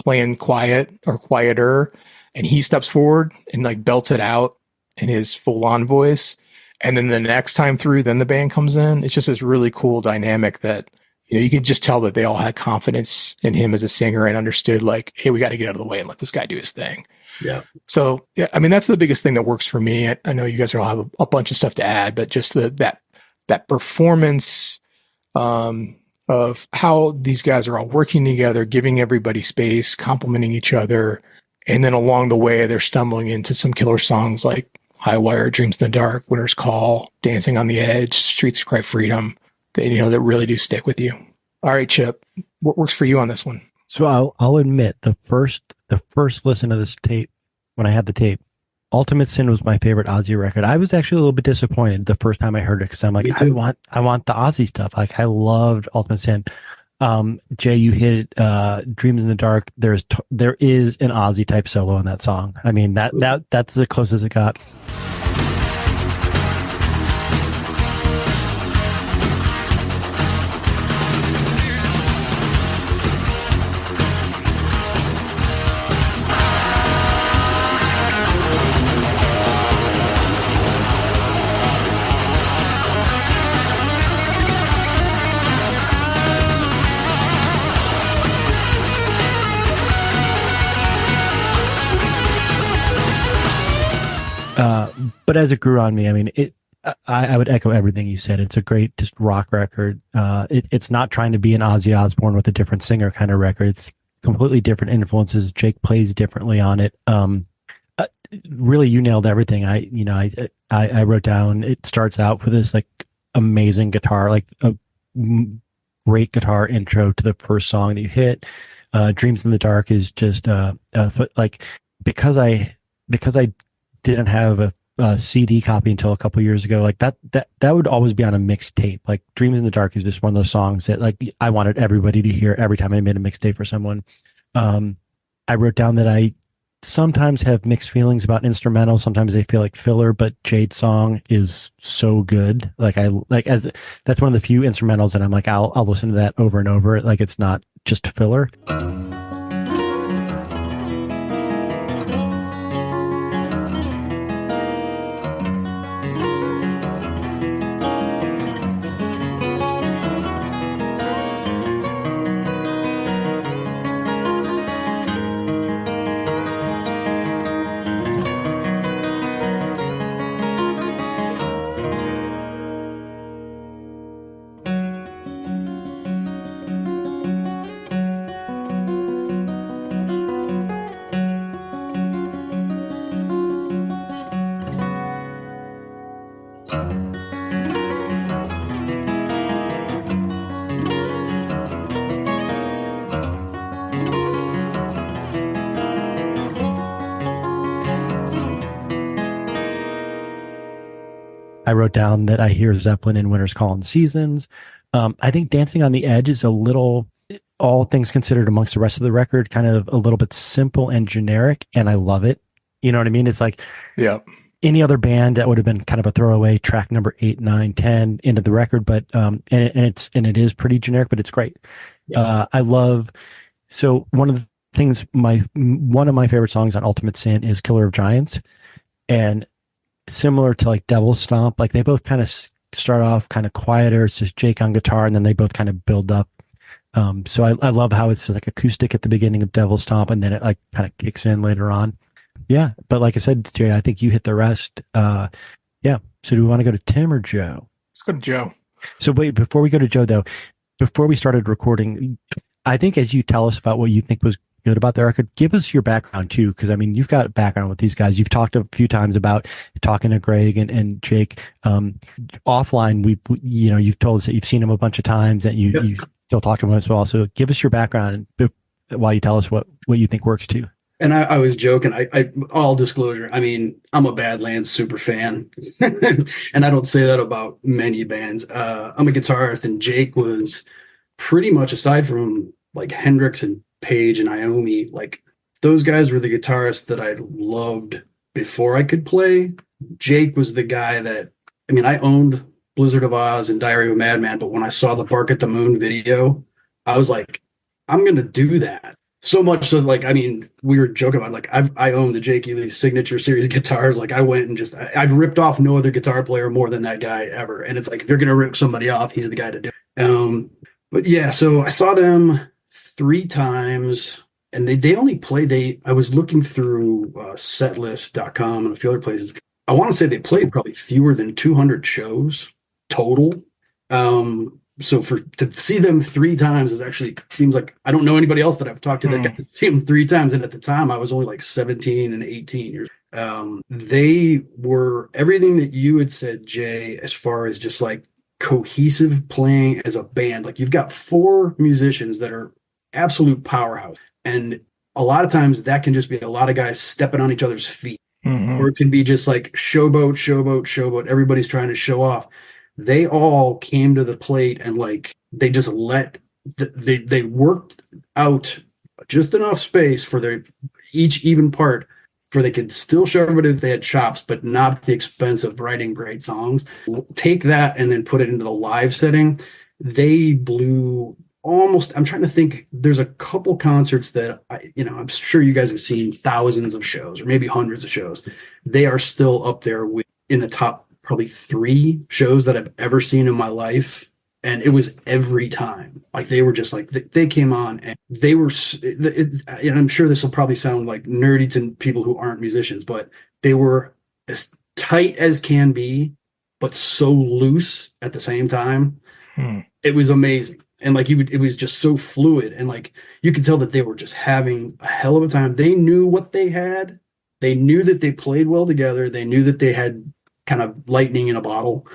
E: playing quiet or quieter. And he steps forward and like belts it out in his full on voice. And then the next time through, then the band comes in. It's just this really cool dynamic that, you can just tell that they all had confidence in him as a singer and understood like, hey, we got to get out of the way and let this guy do his thing.
D: Yeah.
E: So, yeah, I mean, that's the biggest thing that works for me. I know you guys will have a bunch of stuff to add, but just that performance of how these guys are all working together, giving everybody space, complimenting each other. And then along the way, they're stumbling into some killer songs like High Wire, Dreams in the Dark, Winter's Call, Dancing on the Edge, Streets Cry Freedom, that really do stick with you. All right, Chip, what works for you on this one?
C: So I'll admit the first listen to this tape, when I had the tape, Ultimate Sin was my favorite Ozzy record. I was actually a little bit disappointed the first time I heard it because I'm like, I want the Ozzy stuff. Like I loved Ultimate Sin. Jay, you hit Dreams in the Dark. There is an Ozzy type solo in that song. I mean that's the closest it got. but as it grew on me, I mean, I would echo everything you said. It's a great just rock record. It's not trying to be an Ozzy Osbourne with a different singer kind of record. It's completely different influences. Jake plays differently on it. Really, you nailed everything. I wrote down, it starts out with this like amazing guitar, like a great guitar intro to the first song that you hit. Dreams in the Dark is just like because I didn't have a CD copy until a couple years ago. Like that would always be on a mixtape. Like Dreams in the Dark is just one of those songs that like I wanted everybody to hear every time I made a mixtape for someone. I wrote down that I sometimes have mixed feelings about instrumental. Sometimes they feel like filler, but Jade's song is so good. Like that's one of the few instrumentals that I'm like, I'll listen to that over and over. Like it's not just filler. I wrote down that I hear Zeppelin in Winter's Call and Seasons. I think Dancing on the Edge is a little, all things considered amongst the rest of the record, kind of a little bit simple and generic, and I love it. You know what I mean? It's like any other band that would have been kind of a throwaway track number 8, 9, 10 into the record, but and it is pretty generic, but it's great. I love, so one of the things, one of my favorite songs on Ultimate Sin is Killer of Giants, and similar to like Devil's Stomp, like they both kind of start off kind of quieter. It's just Jake on guitar, and then they both kind of build up. So I love how it's like acoustic at the beginning of Devil's Stomp, and then it like kind of kicks in later on. Yeah, but like I said, Jay, I think you hit the rest. Yeah. So do we want to go to Tim or Joe?
E: Let's go to Joe.
C: So wait, before we go to Joe though, before we started recording, I think as you tell us about what you think was good about the record, give us your background too, because I mean you've got background with these guys. You've talked a few times about talking to Greg and Jake offline. You've told us that you've seen them a bunch of times, and you still talk to them as well. So give us your background while you tell us what you think works too.
D: And I was joking. I all disclosure, I mean, I'm a Badlands super fan, and I don't say that about many bands. I'm a guitarist, and Jake was pretty much, aside from like Hendrix and Page and Iommi, like those guys were the guitarists that I loved before I could play. Jake was the guy that, I mean, I owned Blizzard of Oz and Diary of a Madman, but when I saw the Bark at the Moon video, I was like, I'm going to do that. So much so, like, I mean, we were joking about, like, I own the Jake Ely Signature Series guitars. Like, I went and I've ripped off no other guitar player more than that guy ever. And it's like, if you're going to rip somebody off, he's the guy to do it. But yeah, so I saw them 3 times, and they only played, I was looking through setlist.com and a few other places. I want to say they played probably fewer than 200 shows total. So to see them 3 times is actually, seems like, I don't know anybody else that I've talked to that got to see them 3 times. And at the time I was only like 17 and 18 years. They were everything that you had said, Jay, as far as just like cohesive playing as a band. Like you've got 4 musicians that are absolute powerhouse, and a lot of times that can just be a lot of guys stepping on each other's feet, or it can be just like showboat. Everybody's trying to show off. They all came to the plate, and like they just they worked out just enough space for their each even part, for they could still show everybody that they had chops, but not at the expense of writing great songs. Take that and then put it into the live setting. They blew almost, I'm trying to think, there's a couple concerts that I'm sure you guys have seen thousands of shows or maybe hundreds of shows. They are still up there in the top probably 3 shows that I've ever seen in my life. And it was every time. Like they were just like, they came on and they were, and I'm sure this will probably sound like nerdy to people who aren't musicians, but they were tight as can be, but so loose at the same time. It was amazing. And like it was just so fluid. And like you could tell that they were just having a hell of a time. They knew what they had. They knew that they played well together. They knew that they had kind of lightning in a bottle.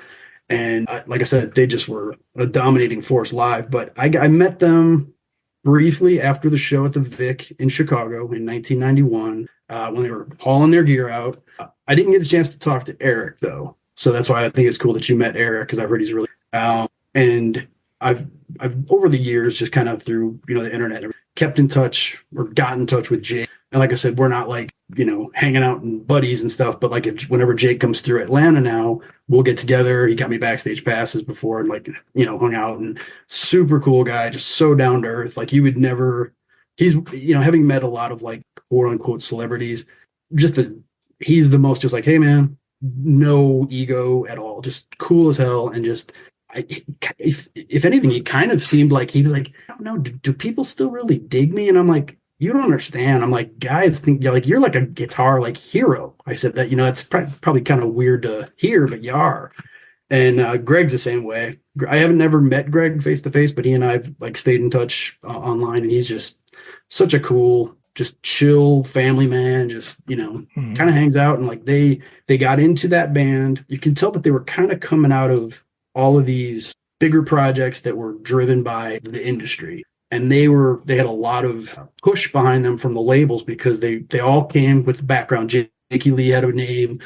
D: And like I said, they just were a dominating force live. But I met them briefly after the show at the Vic in Chicago in 1991 when they were hauling their gear out. I didn't get a chance to talk to Eric, though. So that's why I think it's cool that you met Eric, because I've heard he's really and I've over the years, just kind of through, the internet, kept in touch or got in touch with Jade. And like I said, we're not like, hanging out and buddies and stuff, but like whenever Jake comes through Atlanta now, we'll get together. He got me backstage passes before and like, hung out, and super cool guy, just so down to earth. Like you would never, he's, having met a lot of like quote unquote celebrities, he's the most just like, hey man, no ego at all, just cool as hell. And just, if anything, he kind of seemed like he was like, I don't know, do people still really dig me? And I'm like, you don't understand. I'm like, guys think you're like a guitar like hero. I said that, it's probably kind of weird to hear, but you are. And Greg's the same way. I haven't never met Greg face to face, but he and I've like stayed in touch online, and he's just such a cool, just chill family man. Just kind of hangs out, and like they got into that band. You can tell that they were kind of coming out of all of these bigger projects that were driven by the industry. And they had a lot of push behind them from the labels, because they all came with background. Jakey Lee had a name,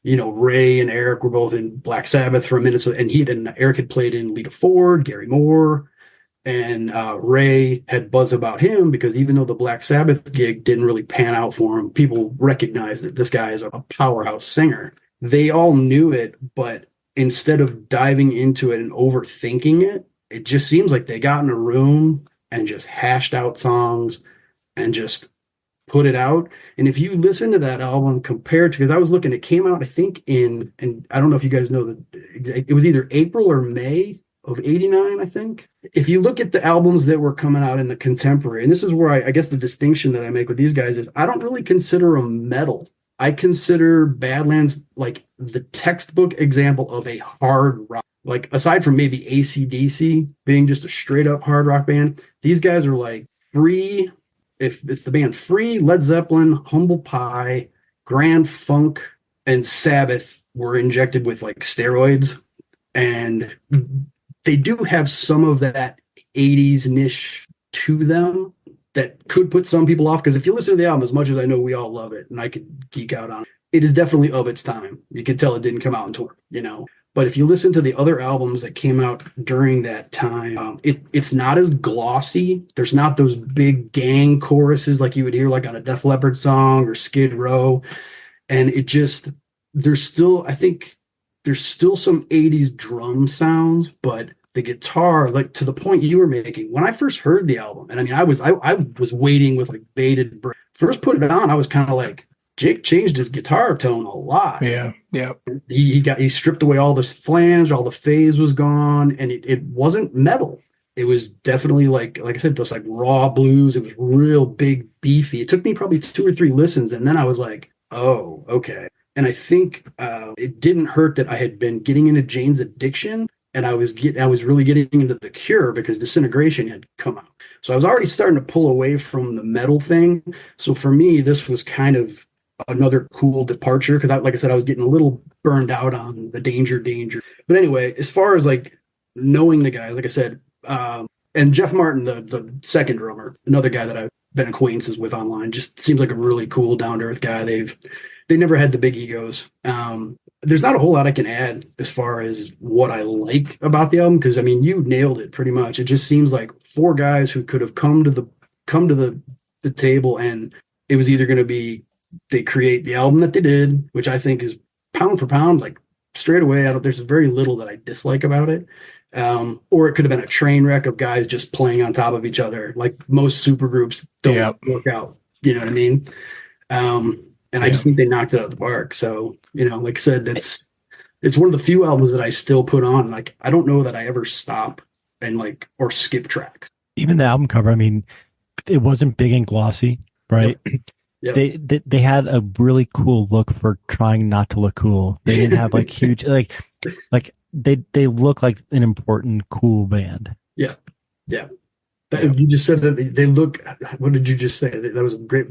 D: Ray and Eric were both in Black Sabbath for a minute. So, and Eric had played in Lita Ford, Gary Moore, and Ray had buzz about him because even though the Black Sabbath gig didn't really pan out for him, people recognized that this guy is a powerhouse singer. They all knew it, but instead of diving into it and overthinking it, it just seems like they got in a room and just hashed out songs and just put it out. And if you listen to that album compared to, because I was looking, it came out, I think and I don't know if you guys know it was either April or May of 89, I think. If you look at the albums that were coming out in the contemporary, and this is where I guess the distinction that I make with these guys is I don't really consider them metal. I consider Badlands like the textbook example of a hard rock. Like aside from maybe AC/DC being just a straight up hard rock band, these guys are like Free. If it's the band Free, Led Zeppelin, Humble Pie, Grand Funk, and Sabbath were injected with like steroids, and they do have some of that 80s niche to them that could put some people off. Because if you listen to the album, as much as I know we all love it, and I could geek out on it, it is definitely of its time. You can tell it didn't come out in tour, But if you listen to the other albums that came out during that time, it's not as glossy. There's not those big gang choruses like you would hear like on a Def Leppard song or Skid Row. And it just, I think there's still some 80s drum sounds, but the guitar, like to the point you were making, when I first heard the album, and I mean, I was waiting with like bated breath. First put it on, I was kind of like, Jake changed his guitar tone a lot.
E: Yeah.
D: He stripped away all this flange, all the phase was gone, and it wasn't metal. It was definitely like I said, just like raw blues. It was real big, beefy. It took me probably 2 or 3 listens, and then I was like, oh, okay. And I think it didn't hurt that I had been getting into Jane's Addiction, and I was really getting into The Cure because Disintegration had come out. So I was already starting to pull away from the metal thing. So for me, this was kind of another cool departure, because like I said, I was getting a little burned out on the danger. But anyway, as far as like knowing the guys, like I said, and Jeff Martin, the second drummer, another guy that I've been acquaintances with online, just seems like a really cool, down to earth guy. They never had the big egos. There's not a whole lot I can add as far as what I like about the album, because I mean, you nailed it pretty much. It just seems like 4 guys who could have come to the table, and it was either going to be they create the album that they did, which I think is pound for pound, like straight away. There's very little that I dislike about it. Or it could have been a train wreck of guys just playing on top of each other, like most super groups don't work out. You know what I mean? And I just think they knocked it out of the park. So, like I said, it's one of the few albums that I still put on. Like, I don't know that I ever stop and or skip tracks.
C: Even the album cover, I mean, it wasn't big and glossy, right? Yep.
D: Yeah.
C: They had a really cool look for trying not to look cool. They didn't have like huge like they look like an important cool band.
D: Yeah. Yeah. You just said that they look. What did you just say? That was great.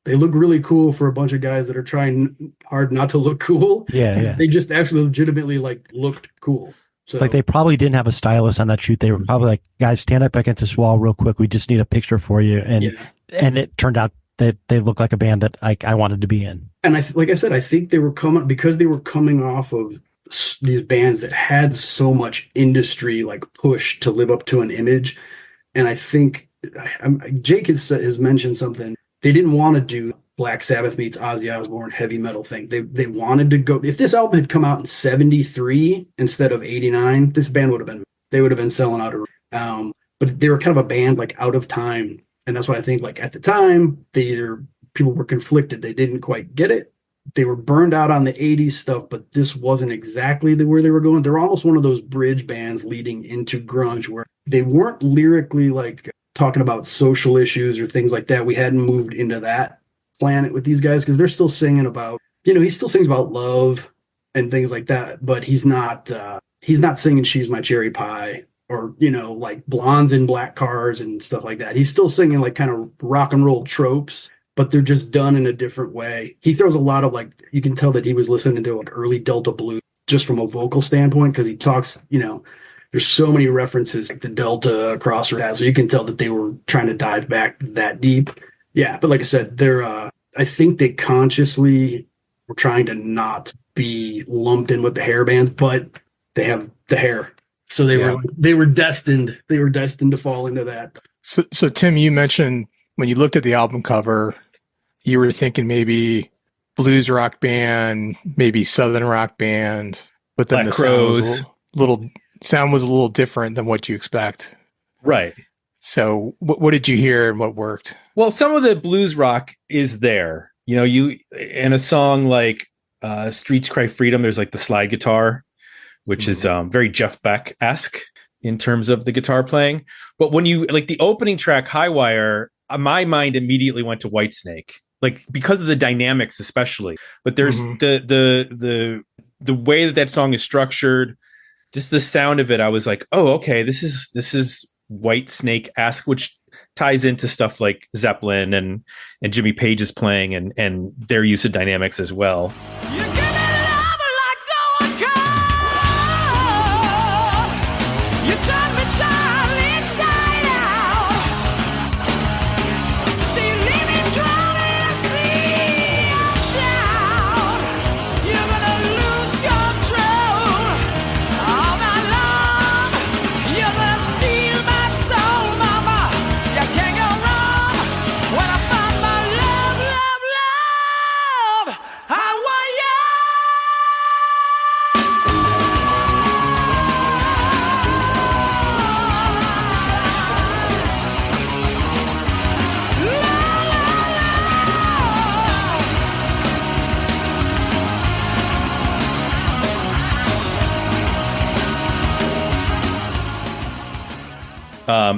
D: They look really cool for a bunch of guys that are trying hard not to look cool.
C: Yeah.
D: They just actually legitimately like looked cool. So
C: like they probably didn't have a stylist on that shoot. They were probably like, guys, stand up against this wall real quick. We just need a picture for you. And it turned out that they looked like a band that I wanted to be in.
D: And like I said, I think they were coming off of these bands that had so much industry like push to live up to an image. And I think Jake has mentioned something. They didn't want to do Black Sabbath meets Ozzy Osbourne heavy metal thing. They wanted to go. If this album had come out in 73 instead of 89, this band would have been selling out. But they were kind of a band like out of time, and that's why I think like at the time people were conflicted. They didn't quite get it. They were burned out on the 80s stuff, but this wasn't exactly where they were going. They're almost one of those bridge bands leading into grunge where they weren't lyrically like talking about social issues or things like that. We hadn't moved into that planet with these guys because they're still singing about, he still sings about love and things like that, but he's not singing She's My Cherry Pie or, like blondes in black cars and stuff like that. He's still singing like kind of rock and roll tropes, but they're just done in a different way. He throws a lot of like, you can tell that he was listening to like early Delta blues just from a vocal standpoint because he talks, there's so many references like the Delta across that, so you can tell that they were trying to dive back that deep. Yeah, but like I said, I think they consciously were trying to not be lumped in with the hair bands, but they have the hair, so they were destined to fall into that.
E: So Tim, you mentioned when you looked at the album cover, you were thinking maybe blues rock band, maybe southern rock band, but then
B: Black
E: the
B: Crowes.
E: sound was a little different than what you expect.
B: Right.
E: So what did you hear and what worked?
B: Well, some of the blues rock is there. You in a song like Streets Cry Freedom, there's like the slide guitar, which is very Jeff Beck-esque in terms of the guitar playing. But when you like the opening track, High Wire, my mind immediately went to Whitesnake, like because of the dynamics, especially. But there's the way that song is structured, just the sound of it. I was like, oh, okay, this is Whitesnake-esque, which ties into stuff like Zeppelin and Jimmy Page's playing and their use of dynamics as well.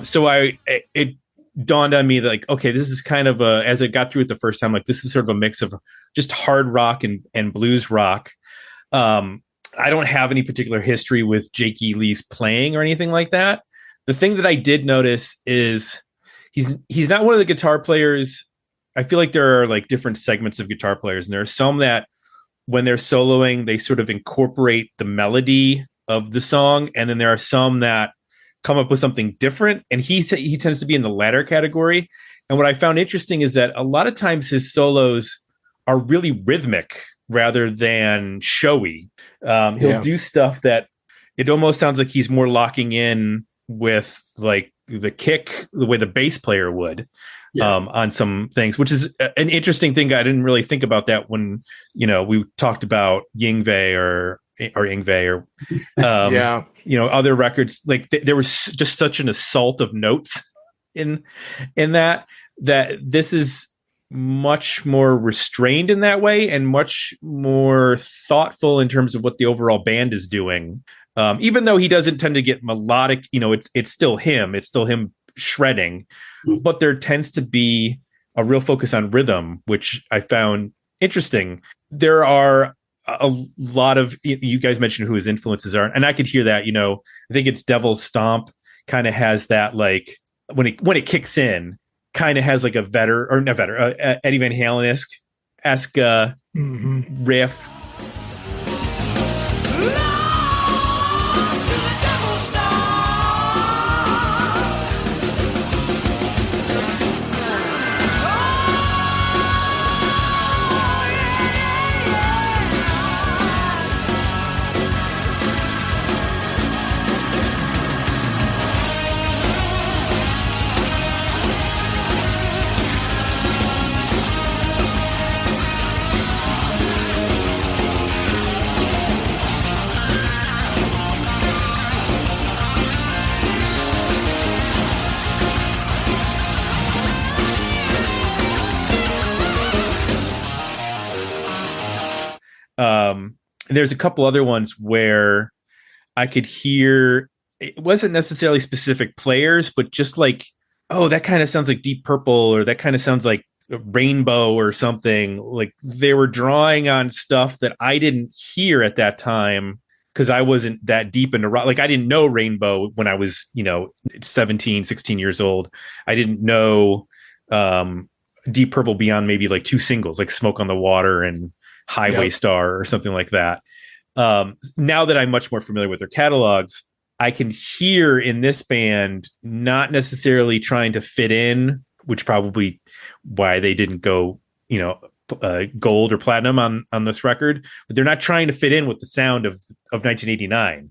B: So it dawned on me that like, okay, this is kind of as I got through it the first time, like this is sort of a mix of just hard rock and blues rock. I don't have any particular history with Jake E. Lee's playing or anything like that. The thing that I did notice is he's not one of the guitar players. I feel like there are like different segments of guitar players, and there are some that when they're soloing, they sort of incorporate the melody of the song. And then there are some that come up with something different. And he tends to be in the latter category. And what I found interesting is that a lot of times his solos are really rhythmic rather than showy. He'll do stuff that it almost sounds like he's more locking in with like the kick, the way the bass player would. On some things, which is an interesting thing. I didn't really think about that when, we talked about Yngwie or Yngwie or, other records. Like there was just such an assault of notes in that this is much more restrained in that way and much more thoughtful in terms of what the overall band is doing. Even though he doesn't tend to get melodic, it's still him. It's still him shredding, but there tends to be a real focus on rhythm, which I found interesting. There are a lot of, you guys mentioned who his influences are, and I could hear that. I think it's Devil's Stomp kind of has that, like when it kicks in, kind of has like a Eddie Van Halen-esque riff. There's a couple other ones where I could hear, it wasn't necessarily specific players, but just like, oh, that kind of sounds like Deep Purple, or that kind of sounds like Rainbow or something. Like they were drawing on stuff that I didn't hear at that time because I wasn't that deep into rock. Like I didn't know Rainbow when I was, 17, 16 years old. I didn't know Deep Purple beyond maybe like 2 singles, like Smoke on the Water and Highway Star or something like that. Now that I'm much more familiar with their catalogs, I can hear in this band not necessarily trying to fit in, which probably why they didn't go, gold or platinum on this record, but they're not trying to fit in with the sound of 1989.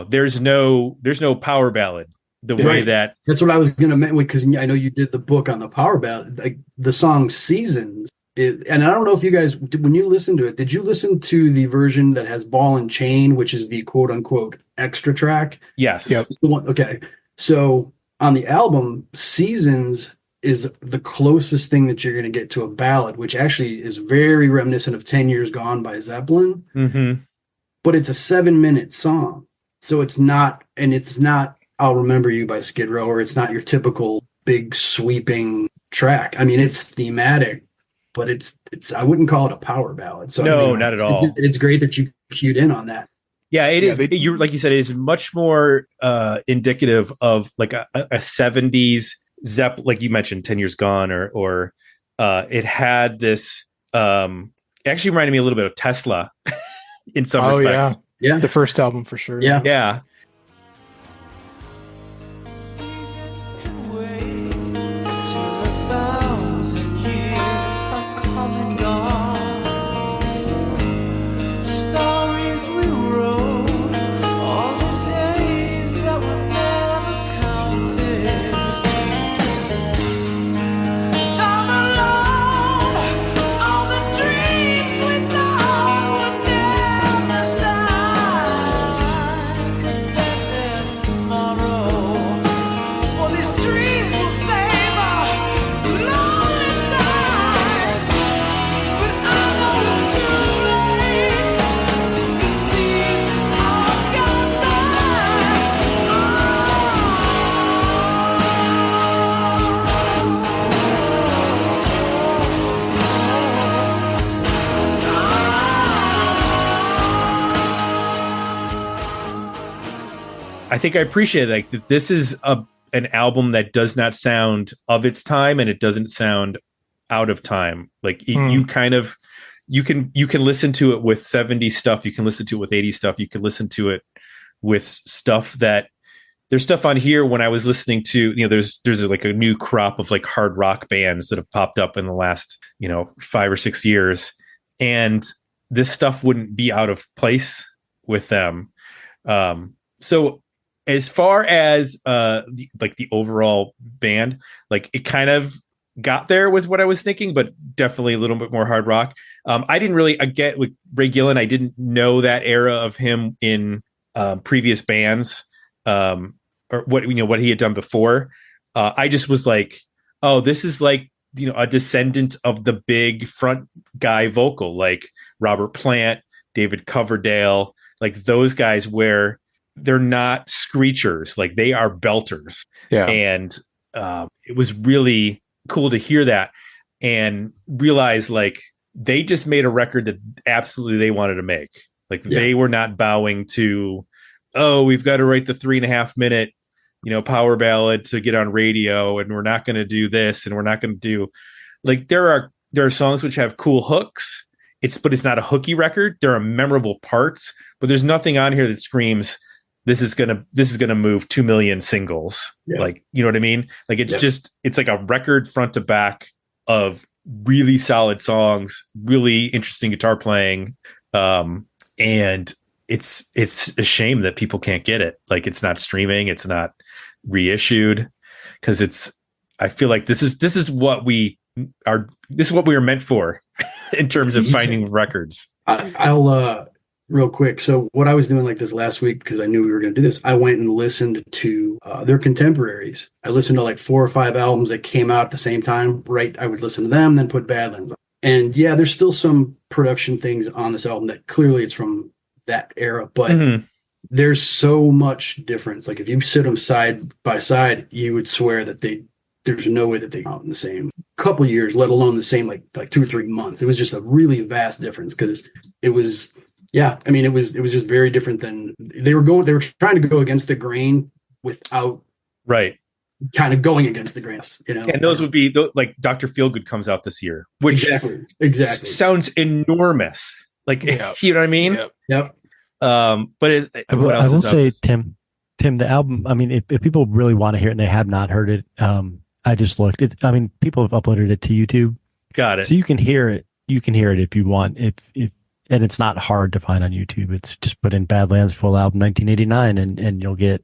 B: There's no power ballad way that.
D: That's what I was going to mention, because I know you did the book on the power ballad, like the song Seasons. And I don't know if you guys, when you listen to it, did you listen to the version that has Ball and Chain, which is the quote unquote extra track?
B: Yes.
D: Yep. Okay. So on the album, Seasons is the closest thing that you're going to get to a ballad, which actually is very reminiscent of 10 Years Gone by Zeppelin.
B: Mm-hmm.
D: But it's a 7-minute song. So it's not I'll Remember You by Skid Row, or it's not your typical big sweeping track. I mean, it's thematic, but it's I wouldn't call it a power ballad. So
B: no, not at all.
D: It's great that you cued in on that.
B: Yeah, it is. You like you said, it is much more indicative of like a 70s Zeppelin, like you mentioned, 10 Years Gone, or it had this. Actually, reminded me a little bit of Tesla in some respects.
D: Yeah,
E: the first album for sure.
B: Yeah. I think I appreciate like that. This is an album that does not sound of its time, and it doesn't sound out of time. Like you kind of, you can listen to it with 70s stuff. You can listen to it with 80s stuff. You can listen to it with stuff that there's stuff on here. When I was listening to, there's like a new crop of like hard rock bands that have popped up in the last, 5 or 6 years. And this stuff wouldn't be out of place with them. So as far as the overall band, like it kind of got there with what I was thinking, but definitely a little bit more hard rock. I didn't really get with Ray Gillen. I didn't know that era of him in previous bands, or what he had done before. I just was like, oh, this is like a descendant of the big front guy vocal, like Robert Plant, David Coverdale, like those guys, where they're not screechers, like they are belters.
E: Yeah.
B: And it was really cool to hear that. and realize like they just made a record that absolutely they wanted to make. Like they were not bowing to, oh, we've got to write the 3.5 minute, power ballad to get on radio, and we're not going to do this, and we're not going to do, like, there are songs which have cool hooks. But it's not a hooky record. There are memorable parts, but there's nothing on here that screams, this is gonna move 2 million singles. Yeah. Like, you know what I mean? Like it's like a record front to back of really solid songs, really interesting guitar playing. And it's a shame that people can't get it. Like, it's not streaming, it's not reissued, because I feel like this is what we were meant for in terms of finding records.
D: I'll real quick. So what I was doing like this last week, because I knew we were going to do this, I went and listened to their contemporaries. I listened to like 4 or 5 albums that came out at the same time. Right, I would listen to them, then put Badlands on. And yeah, there's still some production things on this album that clearly it's from that era, but there's so much difference. Like, if you sit them side by side, you would swear that there's no way that they come out in the same couple years, let alone the same like 2 or 3 months. It was just a really vast difference, because it was, it was just very different than they were trying to go against the grain without kind of going against the grain, And
B: those would be like Dr. Feelgood comes out this year, which
D: exactly
B: sounds enormous. Like, you know what I mean?
D: Yep.
C: But I will say, Tim, the album, I mean, if people really want to hear it and they have not heard it, I just looked. People have uploaded it to YouTube.
B: Got it.
C: So you can hear it. You can hear it if you want. And it's not hard to find on YouTube. It's just put in Badlands full album 1989, and you'll get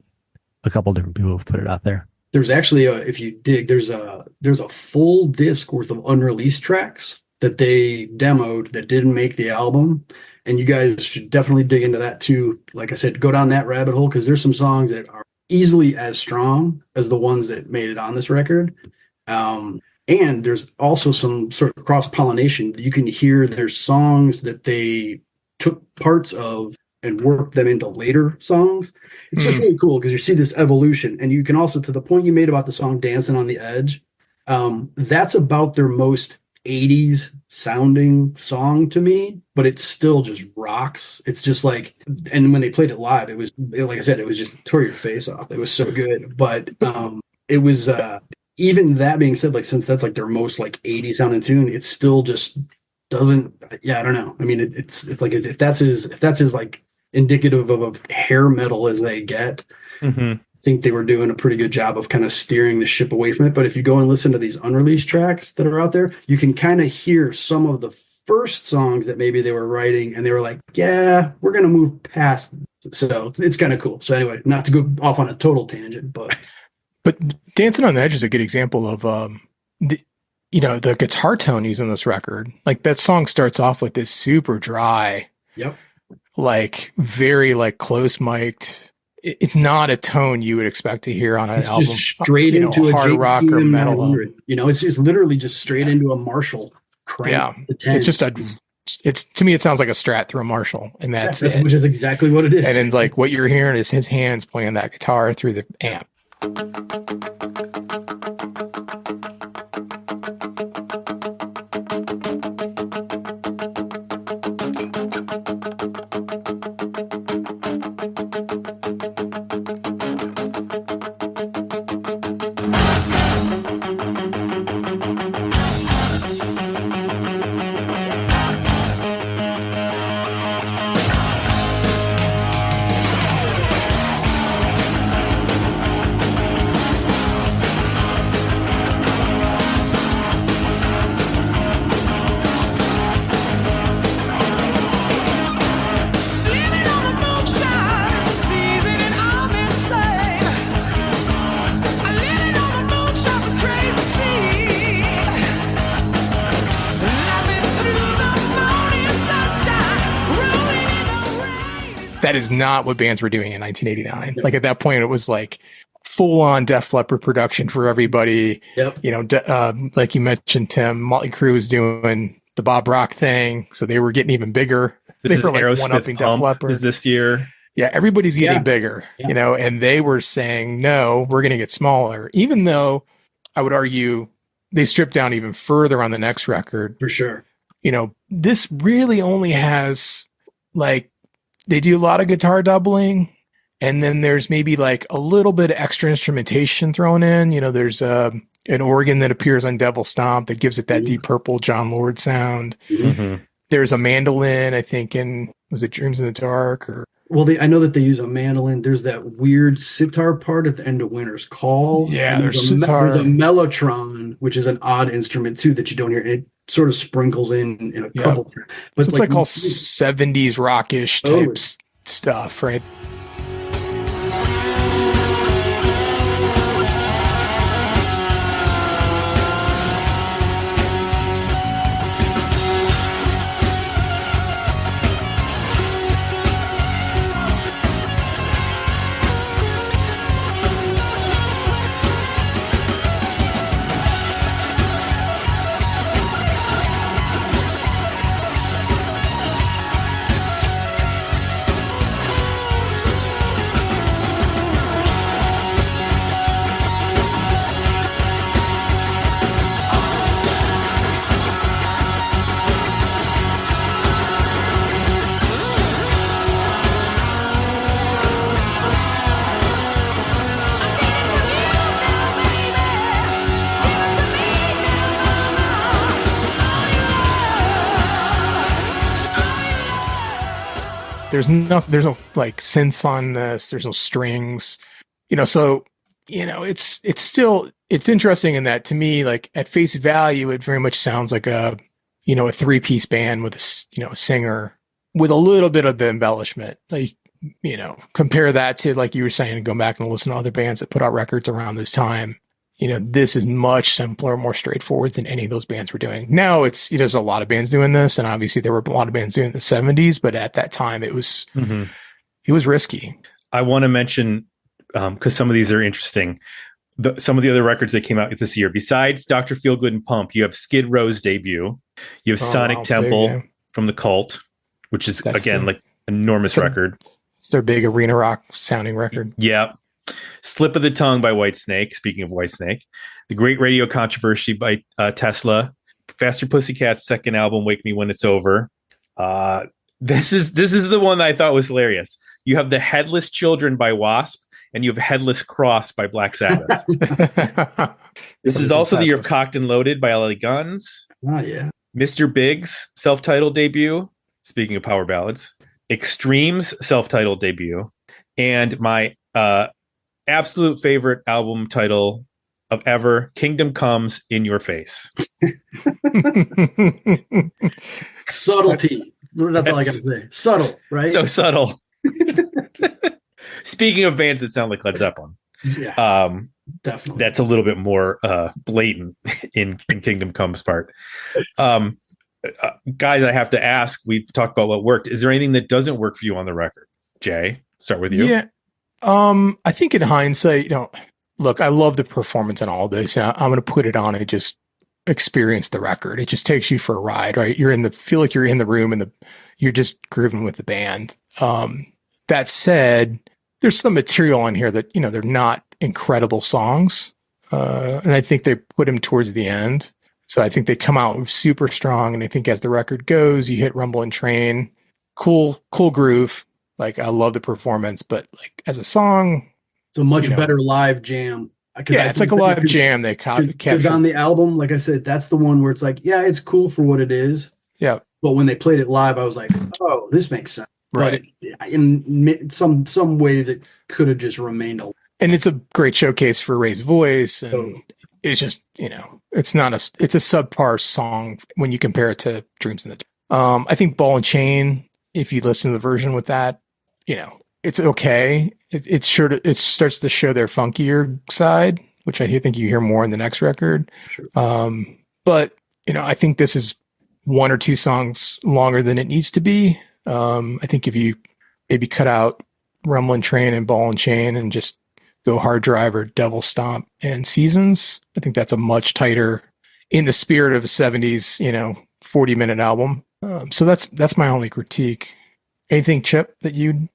C: a couple different people who've put it out there.
D: There's actually if you dig, there's a full disc worth of unreleased tracks that they demoed that didn't make the album. And you guys should definitely dig into that too. Like I said, go down that rabbit hole, because there's some songs that are easily as strong as the ones that made it on this record. And there's also some sort of cross-pollination. You can hear there's songs that they took parts of and worked them into later songs. It's just really cool, because you see this evolution. And you can also, to the point you made about the song Dancing on the Edge, that's about their most 80s sounding song to me, but it still just rocks. It's just like, and when they played it live, like I said, it was just tore your face off. It was so good. But it was even that being said, like, since that's like their most like 80s sounding tune, it still just doesn't. I don't know. I mean, it's like if that's as like indicative of hair metal as they get. I think they were doing a pretty good job of kind of steering the ship away from it. But if you go and listen to these unreleased tracks that are out there, you can kind of hear some of the first songs that maybe they were writing, and they were like, yeah, we're going to move past. So it's kind of cool. So anyway, not to go off on a total tangent, but
E: Dancing on the Edge is a good example of, the guitar tone used on this record. Like, that song starts off with this super dry, like very like close mic'd. It's not a tone you would expect to hear on an album.
D: Just straight into a
E: hard rock or metal.
D: It's literally just straight into a Marshall crank.
E: Yeah, it's just to me, it sounds like a Strat through a Marshall, and that's it.
D: Which is exactly what it is.
E: And then like what you're hearing is his hands playing that guitar through the amp. That is not what bands were doing in 1989. Like, at that point, it was like full on Def Leppard production for everybody. Like you mentioned, Tim, Motley Crue was doing the Bob Rock thing, so they were getting even bigger.
B: They were like one-upping Def Leppard. Is this year?
E: Yeah, everybody's getting bigger, and they were saying, no, we're going to get smaller. Even though I would argue they strip down even further on the next record.
D: For sure.
E: You know, this really only has like, they do a lot of guitar doubling, and then there's maybe like a little bit of extra instrumentation thrown in. You know, there's an organ that appears on Devil Stomp that gives it that Deep Purple John Lord sound.
B: Mm-hmm.
E: There's a mandolin, I think, was it Dreams in the Dark? Or
D: Well, I know that they use a mandolin. There's that weird sitar part at the end of Winter's Call.
E: Yeah,
D: and
E: there's sitar.
D: There's a mellotron, which is an odd instrument too that you don't hear. And it sort of sprinkles in a couple.
E: But so it's like all 70s rockish type stuff, right? There's no like synths on this. There's no strings, you know. So, you know, it's interesting in that, to me, like at face value, it very much sounds like a 3-piece band with a singer with a little bit of embellishment. Like, you know, compare that to, like you were saying, going back and listen to other bands that put out records around this time. You know, this is much simpler, more straightforward than any of those bands were doing. Now there's a lot of bands doing this, and obviously there were a lot of bands doing it in the 70s, but at that time it was risky.
B: I want to mention, because some of these are interesting, some of the other records that came out this year, besides Dr. Feelgood and Pump, you have Skid Row's debut. You have Sonic Temple from The Cult, which is, like enormous record.
E: It's their big arena rock sounding record.
B: Yeah. Slip of the Tongue by Whitesnake. Speaking of Whitesnake, The Great Radio Controversy by Tesla, Faster Pussycat's second album, Wake Me When It's Over. This is the one that I thought was hilarious. You have The Headless Children by Wasp, and you have Headless Cross by Black Sabbath. This is also the year of Cocked and Loaded by LA Guns.
D: Oh yeah.
B: Mr. Big's self-titled debut. Speaking of power ballads, Extreme's self-titled debut, and my absolute favorite album title of ever, Kingdom Comes in Your Face.
D: Subtlety. That's all I gotta say. Subtle, right?
B: So subtle. Speaking of bands that sound like Led Zeppelin.
D: Yeah. Definitely.
B: That's a little bit more blatant in Kingdom Come's part. Guys, I have to ask, we've talked about what worked. Is there anything that doesn't work for you on the record? Jay, start with you.
E: Yeah. I think in hindsight, look, I love the performance in all this, and I'm going to put it on and just experience the record. It just takes you for a ride, right? Feel like you're in the room and you're just grooving with the band. That said, there's some material on here that, they're not incredible songs. And I think they put them towards the end. So I think they come out super strong. And I think as the record goes, you hit Rumble and Train, cool groove. Like, I love the performance, but like as a song,
D: it's a much better live jam.
E: Yeah, it's like a live jam. They
D: because on the album, like I said, that's the one where it's like, yeah, it's cool for what it is.
E: Yeah.
D: But when they played it live, I was like, oh, this makes sense.
E: Right.
D: But in some ways, it could have just remained a.
E: And it's a great showcase for Ray's voice, and it's just it's a subpar song when you compare it to Dreams in the Dark. I think Ball and Chain, if you listen to the version with that, it's okay. It starts to show their funkier side, which I think you hear more in the next record.
D: Sure.
E: But I think this is one or two songs longer than it needs to be. I think if you maybe cut out Rumblin' Train and Ball and Chain and just go Hard Drive or Devil Stomp and Seasons, I think that's a much tighter, in the spirit of a 70s, 40-minute album. So that's my only critique. Anything, Chip, that you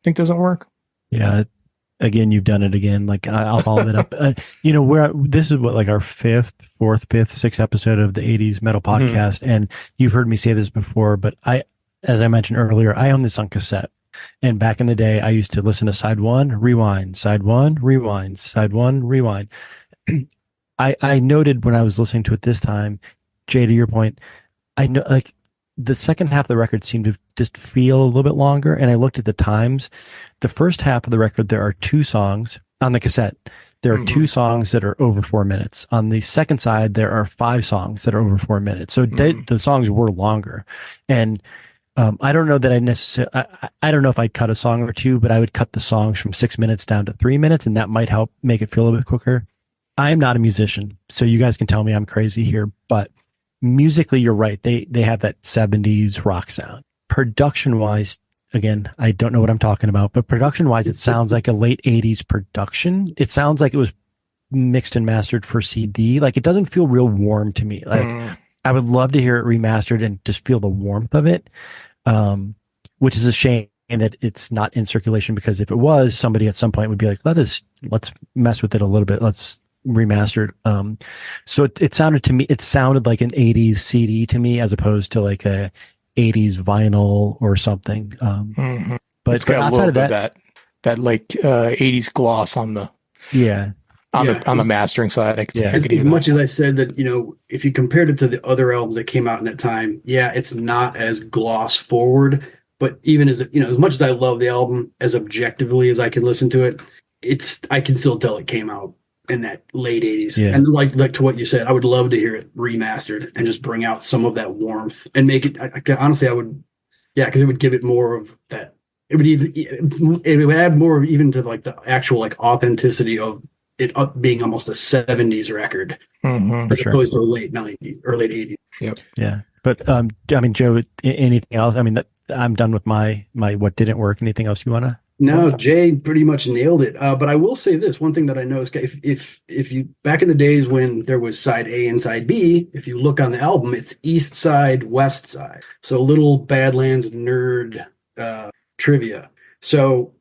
E: think doesn't work?
C: Yeah, Again, you've done it again. Like I'll follow that up. This is what, like our fifth, sixth episode of the 80s metal podcast. And you've heard me say this before, but as I mentioned earlier, I own this on cassette. And back in the day, I used to listen to side one, rewind, side one, rewind, side one, rewind. I noted when I was listening to it this time, Jay, to your point, I know like the second half of the record seemed to just feel a little bit longer. And I looked at the times. The first half of the record, there are 2 songs on the cassette. There are 2 songs that are over 4 minutes. On the second side, there are 5 songs that are over 4 minutes. So the songs were longer. And I don't know that I necessarily, I don't know if I'd cut a song or 2, but I would cut the songs from 6 minutes down to 3 minutes, and that might help make it feel a little bit quicker. I am not a musician, so you guys can tell me I'm crazy here, but musically, you're right. They have that 70s rock sound. Production wise, again, I don't know what I'm talking about, but production wise, it sounds like a late 80s production. It sounds like it was mixed and mastered for CD. Like it doesn't feel real warm to me. Like I would love to hear it remastered and just feel the warmth of it. Which is a shame that it's not in circulation, because if it was, somebody at some point would be like, let's mess with it a little bit. Let's remaster it. So it sounded like an 80s CD to me, as opposed to like a 80s vinyl or something. But
E: it's got a little bit of that like 80s gloss on the on the mastering side.
D: As much as I said that, if you compared it to the other albums that came out in that time, it's not as gloss forward. But even as much as I love the album, as objectively as I can listen to it, I can still tell it came out in that late 80s. And like to what you said, I would love to hear it remastered and just bring out some of that warmth and make it. Honestly, I would, because it would give it more of that. It would add more even to like the actual like authenticity of it being almost a 70s record, as opposed to a late 90s or late 80s.
E: Yep.
C: Yeah. But Joe, anything else? I mean, I'm done with my what didn't work. Anything else you want to?
D: No, Jay pretty much nailed it. But I will say this one thing that I noticed: if you back in the days when there was side A and side B, if you look on the album, it's east side, west side. So a little Badlands nerd trivia. So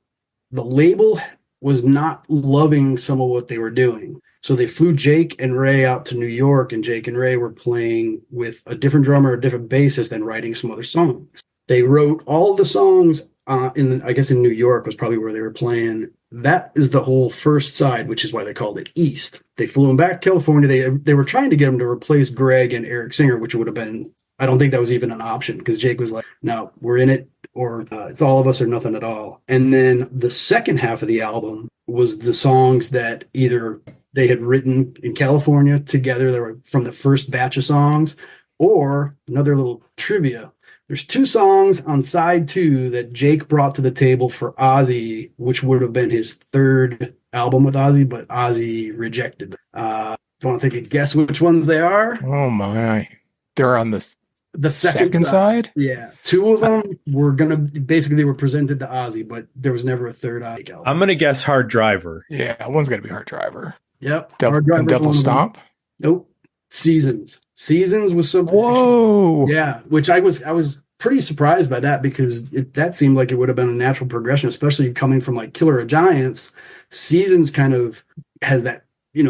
D: the label was not loving some of what they were doing. So they flew Jake and Ray out to New York, and Jake and Ray were playing with a different drummer, a different bassist, and writing some other songs. They wrote all the songs in New York was probably where they were playing. That is the whole first side, which is why they called it East. They flew him back to California. They were trying to get him to replace Greg and Eric Singer, which would have been, I don't think that was even an option, because Jake was like, no, we're in it, or it's all of us or nothing at all. And then the second half of the album was the songs that either they had written in California together, they were from the first batch of songs, or another little trivia. There's 2 songs on side 2 that Jake brought to the table for Ozzy, which would have been his third album with Ozzy, but Ozzy rejected them. Do you want to take a guess which ones they are?
E: Oh my. They're on the second side?
D: Yeah. 2 of them were they were presented to Ozzy, but there was never a third Ozzy album.
B: I'm going to guess Hard Driver.
E: Yeah, one's going to be Hard Driver.
D: Yep.
E: Devil Stomp?
D: Nope. Seasons was something.
E: Whoa.
D: Yeah, which I was pretty surprised by that, because that seemed like it would have been a natural progression, especially coming from like Killer of Giants. Seasons kind of has that,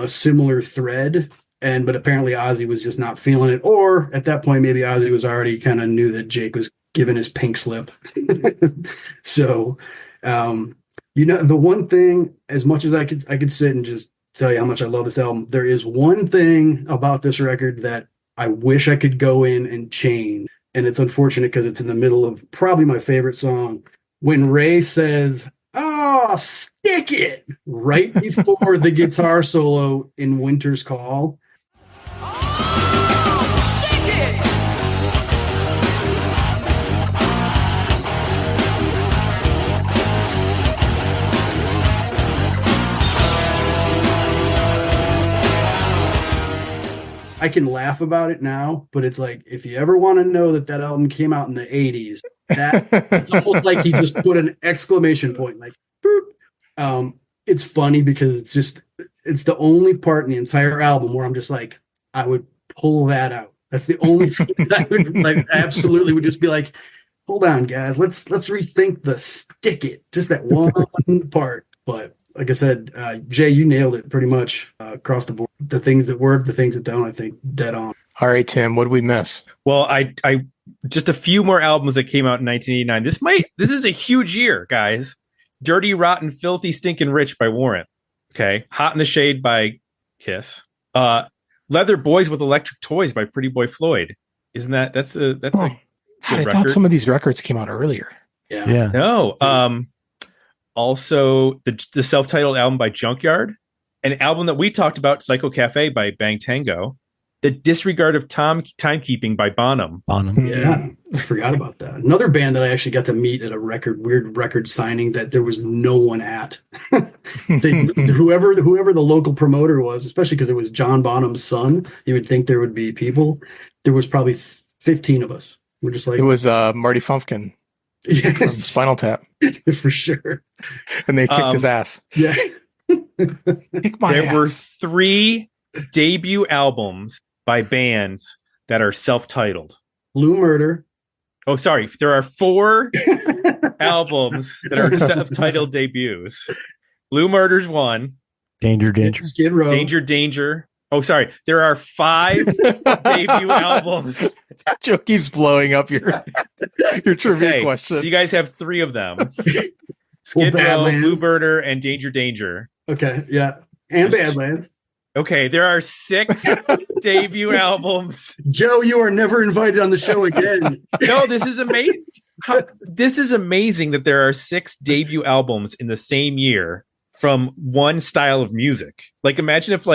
D: similar thread, but apparently Ozzy was just not feeling it, or at that point maybe Ozzy was already kind of knew that Jake was giving his pink slip. So, the one thing, as much as I could sit and just tell you how much I love this album, there is one thing about this record that I wish I could go in and change. And it's unfortunate because it's in the middle of probably my favorite song. When Ray says, "Oh, stick it," right before the guitar solo in Winter's Call. I can laugh about it now, but it's like, if you ever want to know that album came out in the 80s, it's almost like he just put an exclamation point, like, boop. It's funny because it's the only part in the entire album where I'm just like, I would pull that out. That's the only thing that I would like, absolutely would just be like, hold on, guys, let's rethink the stick it, just that one part. But like I said, Jay, you nailed it pretty much across the board. The things that work, the things that don't, I think dead on.
E: All right, Tim, what did we miss?
B: Well, I just a few more albums that came out in 1989. This is a huge year, guys. Dirty, Rotten, Filthy, Stinkin' Rich by Warrant. Okay. Hot in the Shade by Kiss. Leather Boys with Electric Toys by Pretty Boy Floyd. Isn't that's a
E: God, I
B: record?
E: thought some of these records came out earlier.
C: Yeah.
B: No. Also the self-titled album by Junkyard, an album that we talked about, Psycho Cafe by Bang Tango, The Disregard of Timekeeping by Bonham.
D: Yeah, I forgot about that. Another band that I actually got to meet at a weird record signing that there was no one at. Whoever the local promoter was, especially because it was John Bonham's son, you would think there would be people. There was probably 15 of us. We're just like,
E: it was Marty Fumpkin from Spinal Tap.
D: For sure.
E: And they kicked his ass.
D: Yeah.
B: There were 3 debut albums by bands that are self-titled.
D: Blue Murder.
B: Oh, sorry. There are 4 albums that are self-titled debuts. Blue Murder's 1.
C: Danger.
D: Skid Row.
B: Danger. Oh, sorry. There are 5 debut albums.
E: That joke keeps blowing up your trivia question.
B: So you guys have 3 of them. Skid Row, Blue Murder, and Danger.
D: Okay, yeah. And Badlands.
B: Okay, there are 6 debut albums.
D: Joe, you are never invited on the show again.
B: No, this is amazing. This is amazing that there are 6 debut albums in the same year from one style of music. Like, imagine if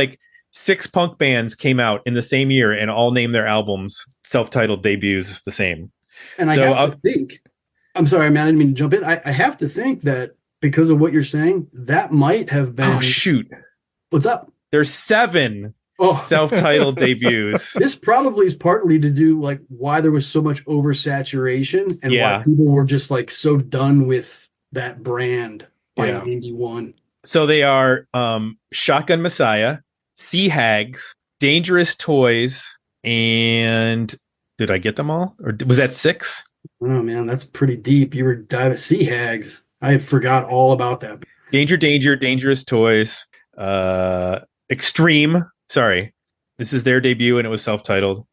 B: 6 punk bands came out in the same year and all named their albums self-titled debuts the same.
D: And I have to think, I'm sorry, man, I didn't mean to jump in. I have to think that because of what you're saying, that might have been.
B: Oh, shoot.
D: What's up?
B: There's 7 self-titled debuts.
D: This probably is partly to do why there was so much oversaturation and why people were just so done with that brand by 91.
B: So they are Shotgun Messiah, Sea Hags, Dangerous Toys, and did I get them all? Or was that 6?
D: Oh man, that's pretty deep. You were diving Sea Hags. I forgot all about that.
B: Danger, Dangerous Toys, Extreme. Sorry, this is their debut and it was self-titled.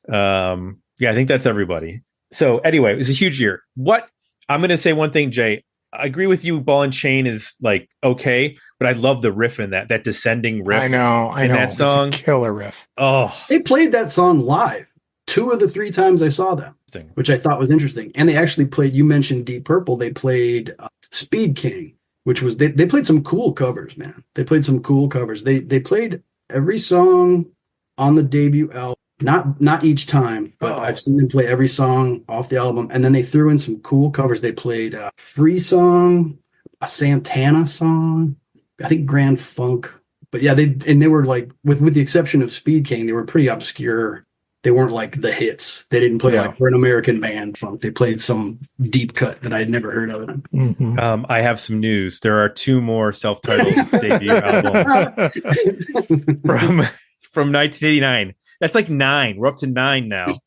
B: I think that's everybody. So anyway, it was a huge year. What I'm going to say one thing, Jay. I agree with you. Ball and Chain is okay, but I love the riff in that descending riff.
E: I know.
B: That song,
E: it's a killer riff.
B: Oh,
D: they played that song live 2 of the 3 times I saw them, which I thought was interesting. And they actually played. You mentioned Deep Purple. They played Speed King, which was they played some cool covers, man. They played some cool covers. They played every song on the debut album. Not each time, but I've seen them play every song off the album. And then they threw in some cool covers. They played a Free Song, a Santana song, I think Grand Funk. But yeah, they were with the exception of Speed King, they were pretty obscure. They weren't the hits. They didn't play we're an American band funk. They played some deep cut that I'd never heard of.
E: Mm-hmm.
B: I have some news. There are 2 more self-titled debut albums from 1989. That's 9. We're up to 9 now.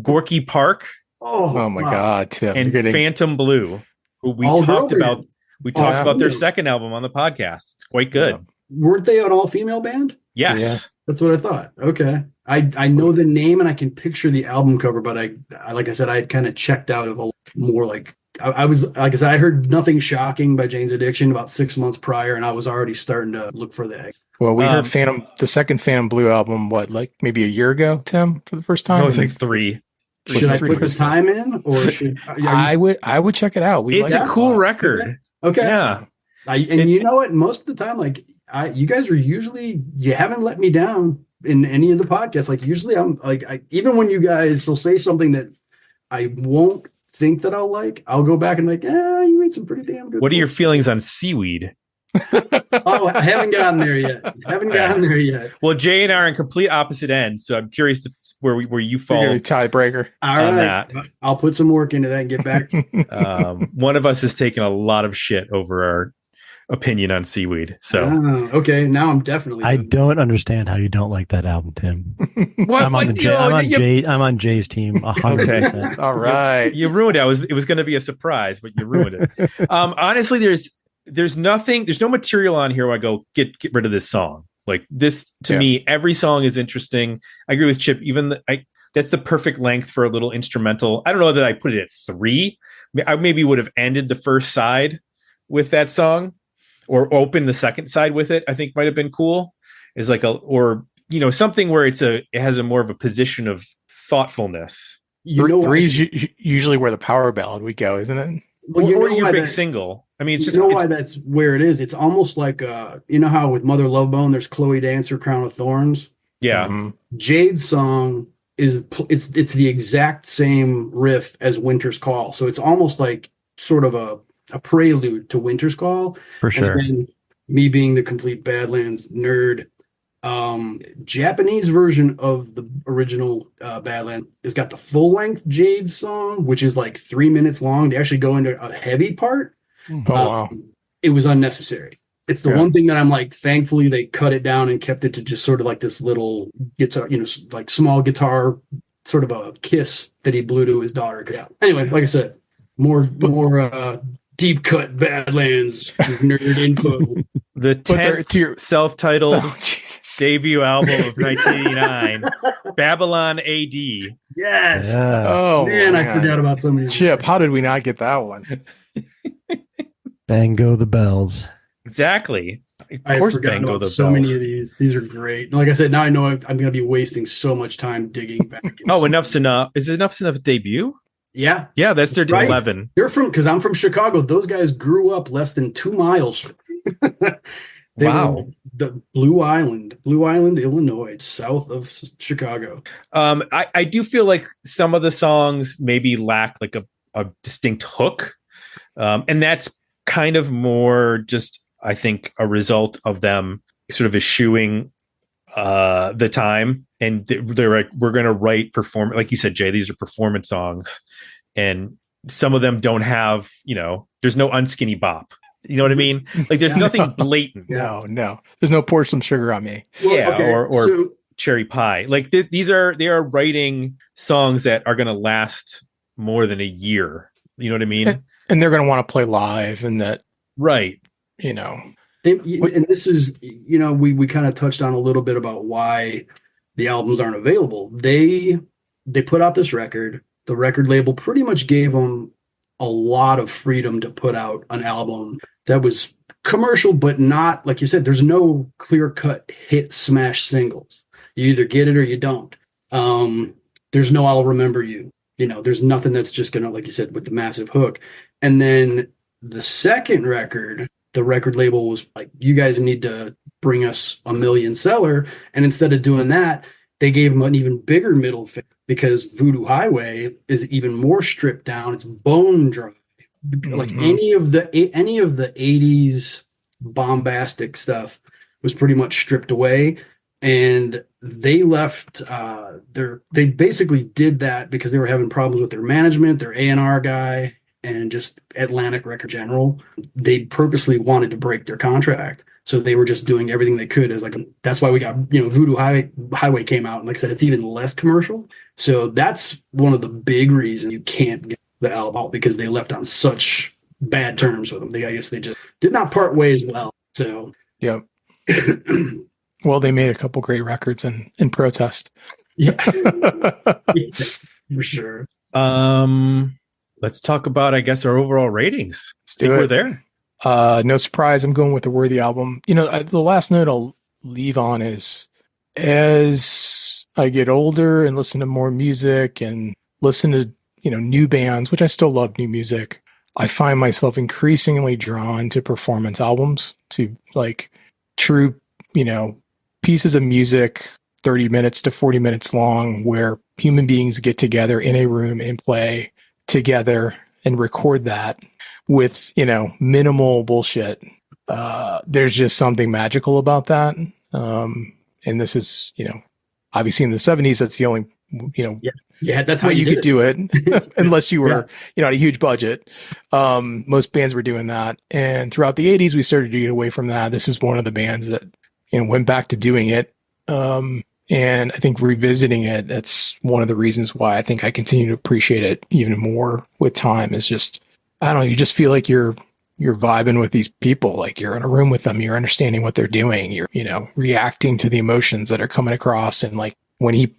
B: Gorky Park.
E: Oh my God, Tim.
B: And Phantom Blue, who we talked about. We talked about their second album on the podcast. It's quite good.
D: Yeah. Weren't they an all-female band?
B: Yes.
E: Yeah.
D: That's what I thought. Okay. I know the name and I can picture the album cover, but I like I said, I had kind of checked out of a more I was, like I said, I heard Nothing Shocking by Jane's Addiction about 6 months prior, and I was already starting to look for the egg.
E: Well, we heard the second Phantom Blue album, maybe a year ago, Tim, for the first time?
B: No, it was 3.
D: Should I put the time in, or should
E: I would check it out.
B: It's a cool record.
D: Okay.
B: Yeah.
D: You know what? Most of the time, you guys are usually, you haven't let me down in any of the podcasts. Usually I'm even when you guys will say something that I won't think that I'll go back and you made some pretty damn good.
B: What are your feelings on Seaweed?
D: I haven't gotten there yet.
B: Well, Jay and I are in complete opposite ends, so I'm curious where you fall.
E: You're a tiebreaker.
D: All right, I'll put some work into that and get back to you.
B: One of us has taken a lot of shit over our opinion on Seaweed. So
D: okay, now I'm definitely.
C: I don't understand how you don't like that album, Tim.
B: What?
C: I'm on Jay's team. 100%.
E: Okay. All right.
B: You ruined it. It was going to be a surprise, but you ruined it. Honestly, there's no material on here where I go, get rid of this song. Like this, to me, every song is interesting. I agree with Chip. That's the perfect length for a little instrumental. I don't know that I put it at 3. I maybe would have ended the first side with that song, or opened the second side with it. I think might have been cool. Is like something where it has a more of a position of thoughtfulness.
E: 3 is usually where the power ballad would go, isn't it?
D: Well,
B: or your big single. I mean, it's just
D: why that's where it is. It's almost like you know how with Mother Love Bone, there's Chloe Dancer, Crown of Thorns.
B: Yeah,
D: Jade's song it's the exact same riff as Winter's Call, so it's almost like sort of a prelude to Winter's Call.
C: For sure.
D: And then me being the complete Badlands nerd, Japanese version of the original Badlands has got the full length Jade song, which is like 3 minutes long. They actually go into a heavy part.
E: Wow.
D: It was unnecessary. It's the one thing that I'm like, thankfully they cut it down and kept it to just sort of like this little guitar, like small guitar, sort of a kiss that he blew to his daughter. Yeah. Anyway, like I said, more deep cut Badlands nerd info.
B: The 10th self-titled debut album of 1989, Babylon AD.
D: Yes.
C: Yeah.
E: Oh
D: man, I forgot about some of these.
E: Chip, how did we not get that one?
C: Bang go the bells.
B: Exactly.
D: I forgot about so many of these. These are great. Like I said, now I know I'm going to be wasting so much time digging back.
B: Enough's enough. Is it Enough's Enough debut?
D: Yeah.
B: Yeah, that's their 11.
D: They're because I'm from Chicago. Those guys grew up less than 2 miles.
B: Wow.
D: The Blue Island, Illinois, south of Chicago.
B: I do feel like some of the songs maybe lack like a distinct hook. And that's kind of more just, I think, a result of them sort of eschewing the time. And they're like, we're going to write like you said, Jay, these are performance songs. And some of them don't have, there's no unskinny bop. You know what I mean? Like there's nothing blatant.
E: No. There's no pour some sugar on me.
B: Or cherry pie. Like they are writing songs that are going to last more than a year. You know what I mean?
E: And they're going to want to play live, and that,
B: right.
D: And this is, we kind of touched on a little bit about why the albums aren't available. They put out this record. The record label pretty much gave them a lot of freedom to put out an album that was commercial, but not, like you said, there's no clear-cut hit smash singles. You either get it or you don't. There's no I'll Remember You. There's nothing that's just going to, like you said, with the massive hook. And then the second record, the record label was like, you guys need to bring us a million seller. And instead of doing that, they gave them an even bigger middle finger, because Voodoo Highway is even more stripped down. It's bone dry. Like any of the 80s bombastic stuff was pretty much stripped away. And they left they basically did that because they were having problems with their management, their A&R guy, and just Atlantic Record General. They purposely wanted to break their contract. So they were just doing everything they could as that's why we got, Voodoo Highway came out. And like I said, it's even less commercial. So that's one of the big reasons you can't get the album out, because they left on such bad terms with them. I guess they just did not part ways well. So,
E: yeah. Well, they made a couple great records in protest.
D: Yeah. Yeah, for sure.
B: Let's talk about, I guess, our overall ratings. We're there.
E: No surprise, I'm going with the Worthy album. The last note I'll leave on is, as I get older and listen to more music and listen to, new bands, which I still love new music, I find myself increasingly drawn to performance albums, to like true, pieces of music, 30 minutes to 40 minutes long, where human beings get together in a room and play together and record that with, minimal bullshit. There's just something magical about that. And this is, obviously in the 70s, that's the only,
D: that's how
E: you could do it unless you were, at a huge budget. Most bands were doing that. And throughout the 80s, we started to get away from that. This is one of the bands that, went back to doing it. And I think revisiting it, that's one of the reasons why I think I continue to appreciate it even more with time, is just, I don't know, you just feel like you're you're vibing with these people. Like you're in a room with them, you're understanding what they're doing. You're, reacting to the emotions that are coming across. And like when he,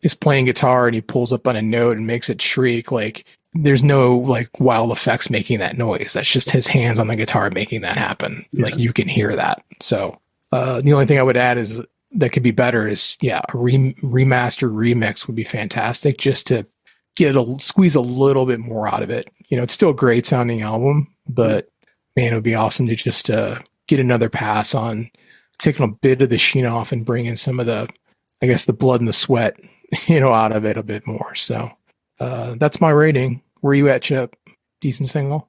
E: is playing guitar and he pulls up on a note and makes it shriek, like there's no like wild effects making that noise. That's just his hands on the guitar making that happen. Yeah. Like you can hear that. So the only thing I would add is that could be better is, a remaster remix would be fantastic just to squeeze a little bit more out of it. It's still a great sounding album, but man, it would be awesome to just get another pass on taking a bit of the sheen off and bringing some of the, I guess, the blood and the sweat, out of it a bit more. So that's my rating. Where are you at, Chip? Decent single?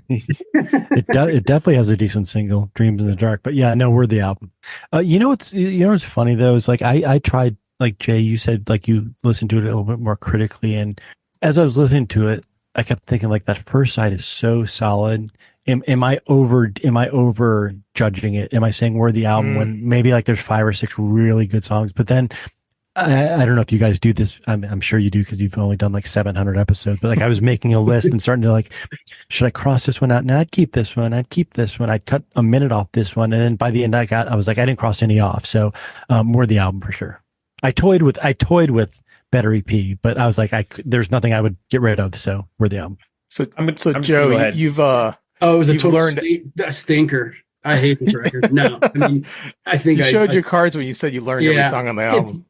C: It definitely has a decent single, Dreams in the Dark. But yeah, no, worthy album. What's funny though is like I tried, like Jay, you said like you listened to it a little bit more critically, and as I was listening to it, I kept thinking like that first side is so solid. Am I over judging it? Am I saying worthy album when maybe like there's 5 or 6 really good songs, but then I don't know if you guys do this. I'm sure you do because you've only done like 700 episodes. But like I was making a list and starting to like, should I cross this one out? No, I'd keep this one. I'd keep this one. I'd cut a minute off this one, and then by the end I was like, I didn't cross any off. So worthy album for sure. I toyed with better EP, but I was like, there's nothing I would get rid of. So worthy album.
E: So Joe, you've
D: it was a total stinker. I hate this record. No, I mean, I think
E: you showed your cards when you said you learned every song on the album.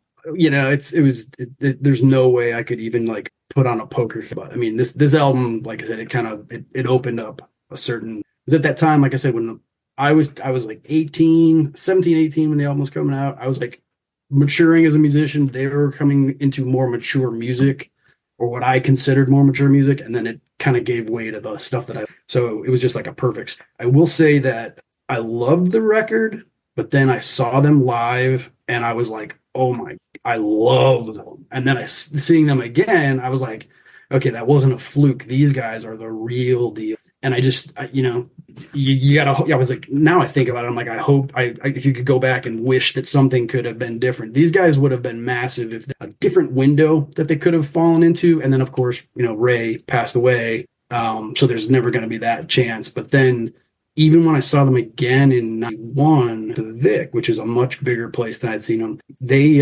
D: There's no way I could even like put on a poker face. I mean, this album, like I said, it opened up a certain, it was at that time, like I said, when I was like 17, 18 when the album was coming out. I was like maturing as a musician. They were coming into more mature music, or what I considered more mature music, and then it kind of gave way to the stuff so it was just like a perfect. I will say that I loved the record, but then I saw them live and I was like, oh my, I love them. And then seeing them again, I was like, okay, that wasn't a fluke. These guys are the real deal. And I just, you gotta, I was like, now I think about it, I'm like, I hope if you could go back and wish that something could have been different. These guys would have been massive if a different window that they could have fallen into. And then of course, Ray passed away. So there's never going to be that chance. But then even when I saw them again in 91, the Vic, which is a much bigger place than I'd seen them, they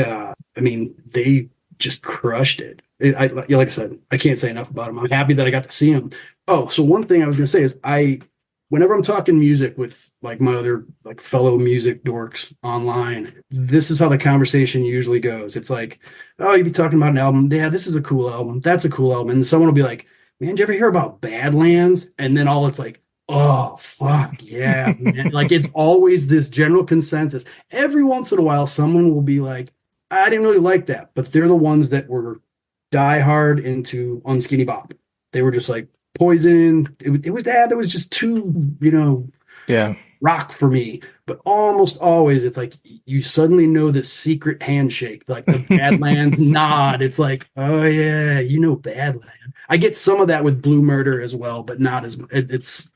D: just crushed it. Like I said, I can't say enough about them. I'm happy that I got to see them. Oh, so one thing I was going to say is whenever I'm talking music with like my other like fellow music dorks online, this is how the conversation usually goes. It's like, oh, you'd be talking about an album. Yeah, this is a cool album. That's a cool album. And someone will be like, man, did you ever hear about Badlands? And then it's like, oh, fuck, yeah, man. Like, it's always this general consensus. Every once in a while, someone will be like, I didn't really like that. But they're the ones that were diehard into Unskinny Bop. They were just like, Poison. It was that. It was just too, rock for me. But almost always, it's like you suddenly know the secret handshake, like the Badlands nod. It's like, oh yeah, Badlands. I get some of that with Blue Murder as well, but not as. It's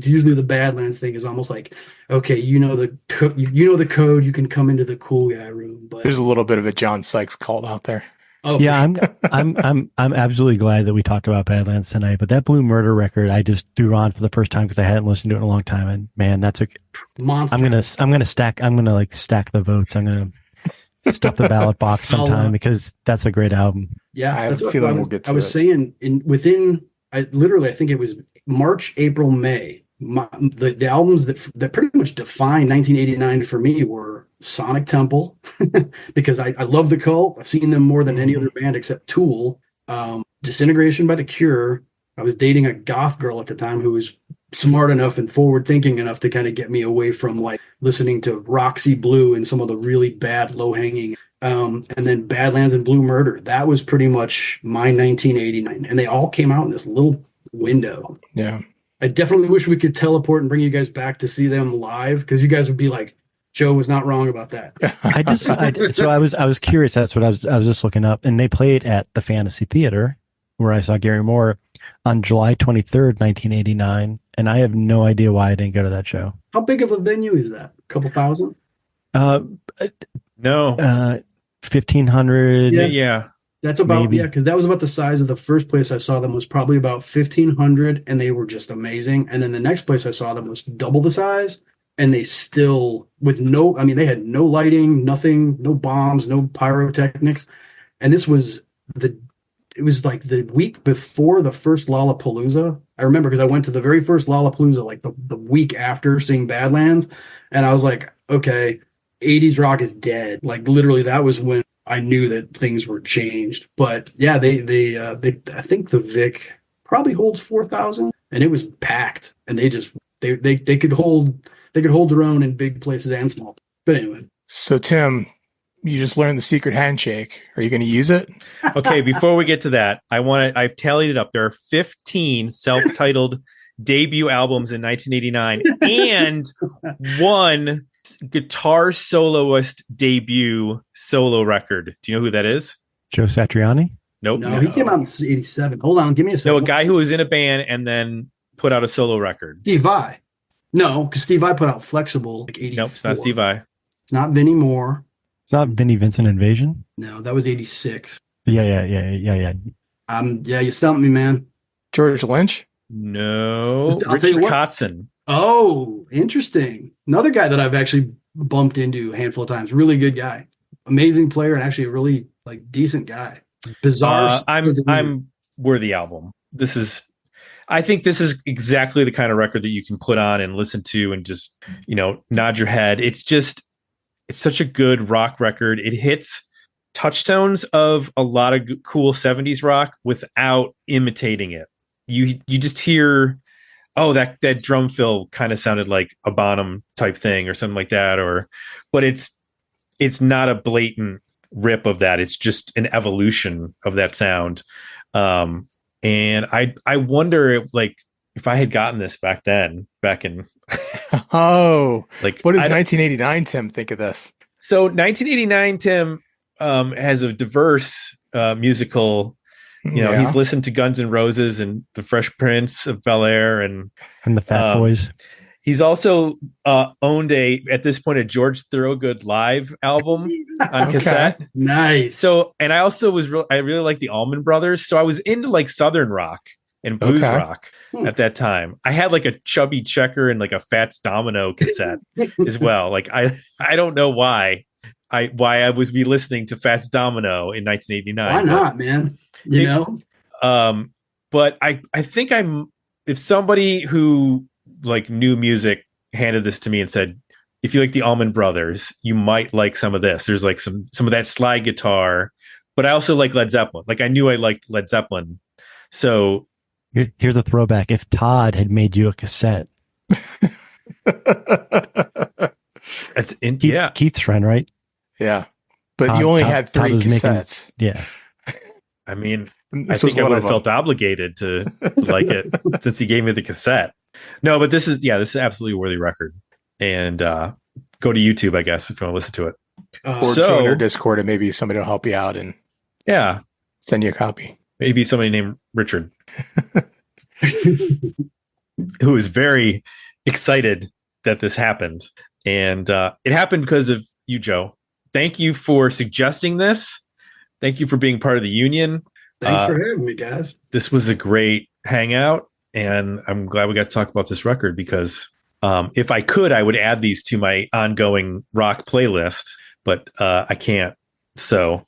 D: usually the Badlands thing is almost like, okay, the code. You can come into the cool guy room. But
E: there's a little bit of a John Sykes call out there.
C: Oh, yeah, I'm absolutely glad that we talked about Badlands tonight. But that Blue Murder record, I just threw on for the first time because I hadn't listened to it in a long time. And man, that's a monster. I'm gonna stack the votes. I'm gonna stuff the ballot box sometime because that's a great album.
D: Yeah,
E: I have a feeling we'll get to it. I was
D: saying I think it was March, April, May. The albums that pretty much defined 1989 for me were Sonic Temple, because I love the Cult. I've seen them more than any other band except Tool. Disintegration by The Cure. I was dating a goth girl at the time who was smart enough and forward thinking enough to kind of get me away from like listening to Roxy Blue and some of the really bad low hanging. And then Badlands and Blue Murder. That was pretty much my 1989, and they all came out in this little window.
E: Yeah.
D: I definitely wish we could teleport and bring you guys back to see them live, because you guys would be like, Joe was not wrong about that.
C: I was curious. That's what I was just looking up, and they played at the Fantasy Theater where I saw Gary Moore on July 23rd, 1989. And I have no idea why I didn't go to that show.
D: How big of a venue is that? A couple thousand?
B: No.
C: 1,500.
B: Yeah.
D: That's about,
C: maybe.
D: yeah, because that was about the size of the first place I saw them was probably about 1,500, and they were just amazing. And then the next place I saw them was double the size, and they still, with no, I mean, they had no lighting, nothing, no bombs, no pyrotechnics. And this was it was like the week before the first Lollapalooza. I remember because I went to the very first Lollapalooza, like the week after seeing Badlands. And I was like, okay, 80s rock is dead. Like literally that was when I knew that things were changed. But yeah, they I think the Vic probably holds 4,000, and it was packed, and they could hold their own in big places and small. But anyway.
E: So Tim, you just learned the secret handshake. Are you going to use it?
B: Okay, before we get to that, I've tallied it up. There are 15 self-titled debut albums in 1989 and one guitar soloist debut solo record. Do you know who that is?
C: Joe Satriani?
B: Nope.
D: No, he came out in 87. Hold on, give me a second.
B: No, a guy who was in a band and then put out a solo record.
D: Steve Vai. No, because Steve Vai put out Flexible like 84.
B: Nope, it's not Steve Vai.
D: It's not Vinnie Moore.
C: It's not Vinnie Vincent Invasion?
D: No, that was 86.
C: Yeah.
D: Yeah, you stumped me, man.
E: George Lynch?
B: No,
D: I'll tell you
B: Richard
D: what.
B: Kotzen.
D: Oh, interesting. Another guy that I've actually bumped into a handful of times. Really good guy. Amazing player and actually a really like decent guy. Bizarre.
B: I'm worthy album. I think this is exactly the kind of record that you can put on and listen to and just, nod your head. It's such a good rock record. It hits touchstones of a lot of cool 70s rock without imitating it. You just hear, oh, that drum fill kind of sounded like a Bonham type thing or something like that, but it's not a blatant rip of that. It's just an evolution of that sound. And I wonder if I had gotten this back in
E: Oh,
B: like
E: what does 1989 Tim think of this?
B: So 1989 Tim has a diverse musical. He's listened to Guns N' Roses and the Fresh Prince of Bel-Air and
C: the Fat Boys.
B: He's also owned at this point a George Thorogood live album on cassette.
D: Nice.
B: So, and I also I really like the Allman Brothers. So I was into like Southern rock and blues rock at that time. I had like a Chubby Checker and like a Fats Domino cassette as well. Like I don't know why I was listening to Fats Domino in 1989.
D: Why not, man?
B: But I think if somebody who like new music handed this to me and said, if you like the Allman Brothers, you might like some of this. There's like some of that slide guitar, but I also like Led Zeppelin. Like I knew I liked Led Zeppelin. So
C: here's a throwback. If Todd had made you a cassette, Keith's friend, right?
E: Yeah. But you only had 3 cassettes.
C: Yeah.
B: I mean, I think I would have felt obligated to like it since he gave me the cassette. No, but this is absolutely a worthy record. And go to YouTube, I guess, if you want to listen to it.
E: Or join our Discord and maybe somebody will help you out and send you a copy.
B: Maybe somebody named Richard who is very excited that this happened. And it happened because of you, Joe. Thank you for suggesting this. Thank you for being part of the union.
D: Thanks for having me, guys.
B: This was a great hangout, and I'm glad we got to talk about this record because if I could, I would add these to my ongoing rock playlist, but I can't. So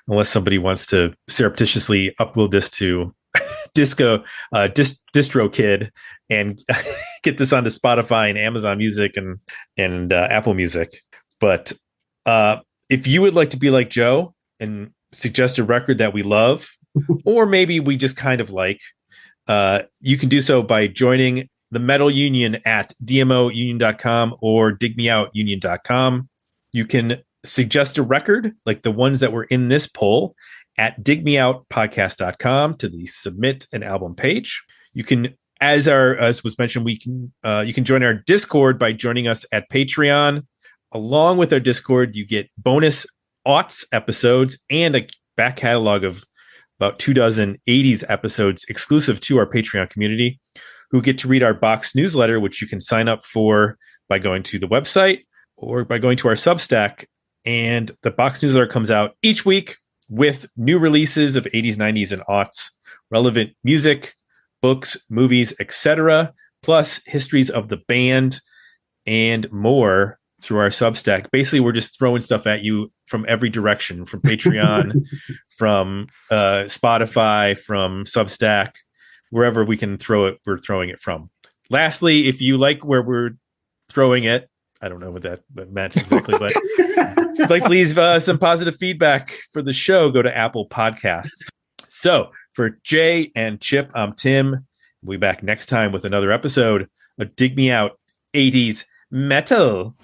B: unless somebody wants to surreptitiously upload this to DistroKid and get this onto Spotify and Amazon Music and Apple Music. But if you would like to be like Joe and suggest a record that we love, or maybe we just kind of like, you can do so by joining the Metal Union at dmounion.com or digmeoutunion.com. You can suggest a record like the ones that were in this poll at digmeoutpodcast.com to the submit an album page. You can, as was mentioned, you can join our Discord by joining us at Patreon. Along with our Discord, you get bonus aughts episodes and a back catalog of about 24 80s episodes exclusive to our Patreon community, who get to read our box newsletter, which you can sign up for by going to the website or by going to our Substack. And the box newsletter comes out each week with new releases of 80s, 90s, and aughts, relevant music, books, movies, etc., plus histories of the band and more through our Substack. Basically, we're just throwing stuff at you from every direction, from Patreon, from Spotify, from Substack, wherever we can throw it, we're throwing it from. Lastly, if you like where we're throwing it, I don't know what that meant exactly, but if you'd like to leave some positive feedback for the show, go to Apple Podcasts. So for Jay and Chip, I'm Tim. We'll be back next time with another episode of Dig Me Out 80s Metal.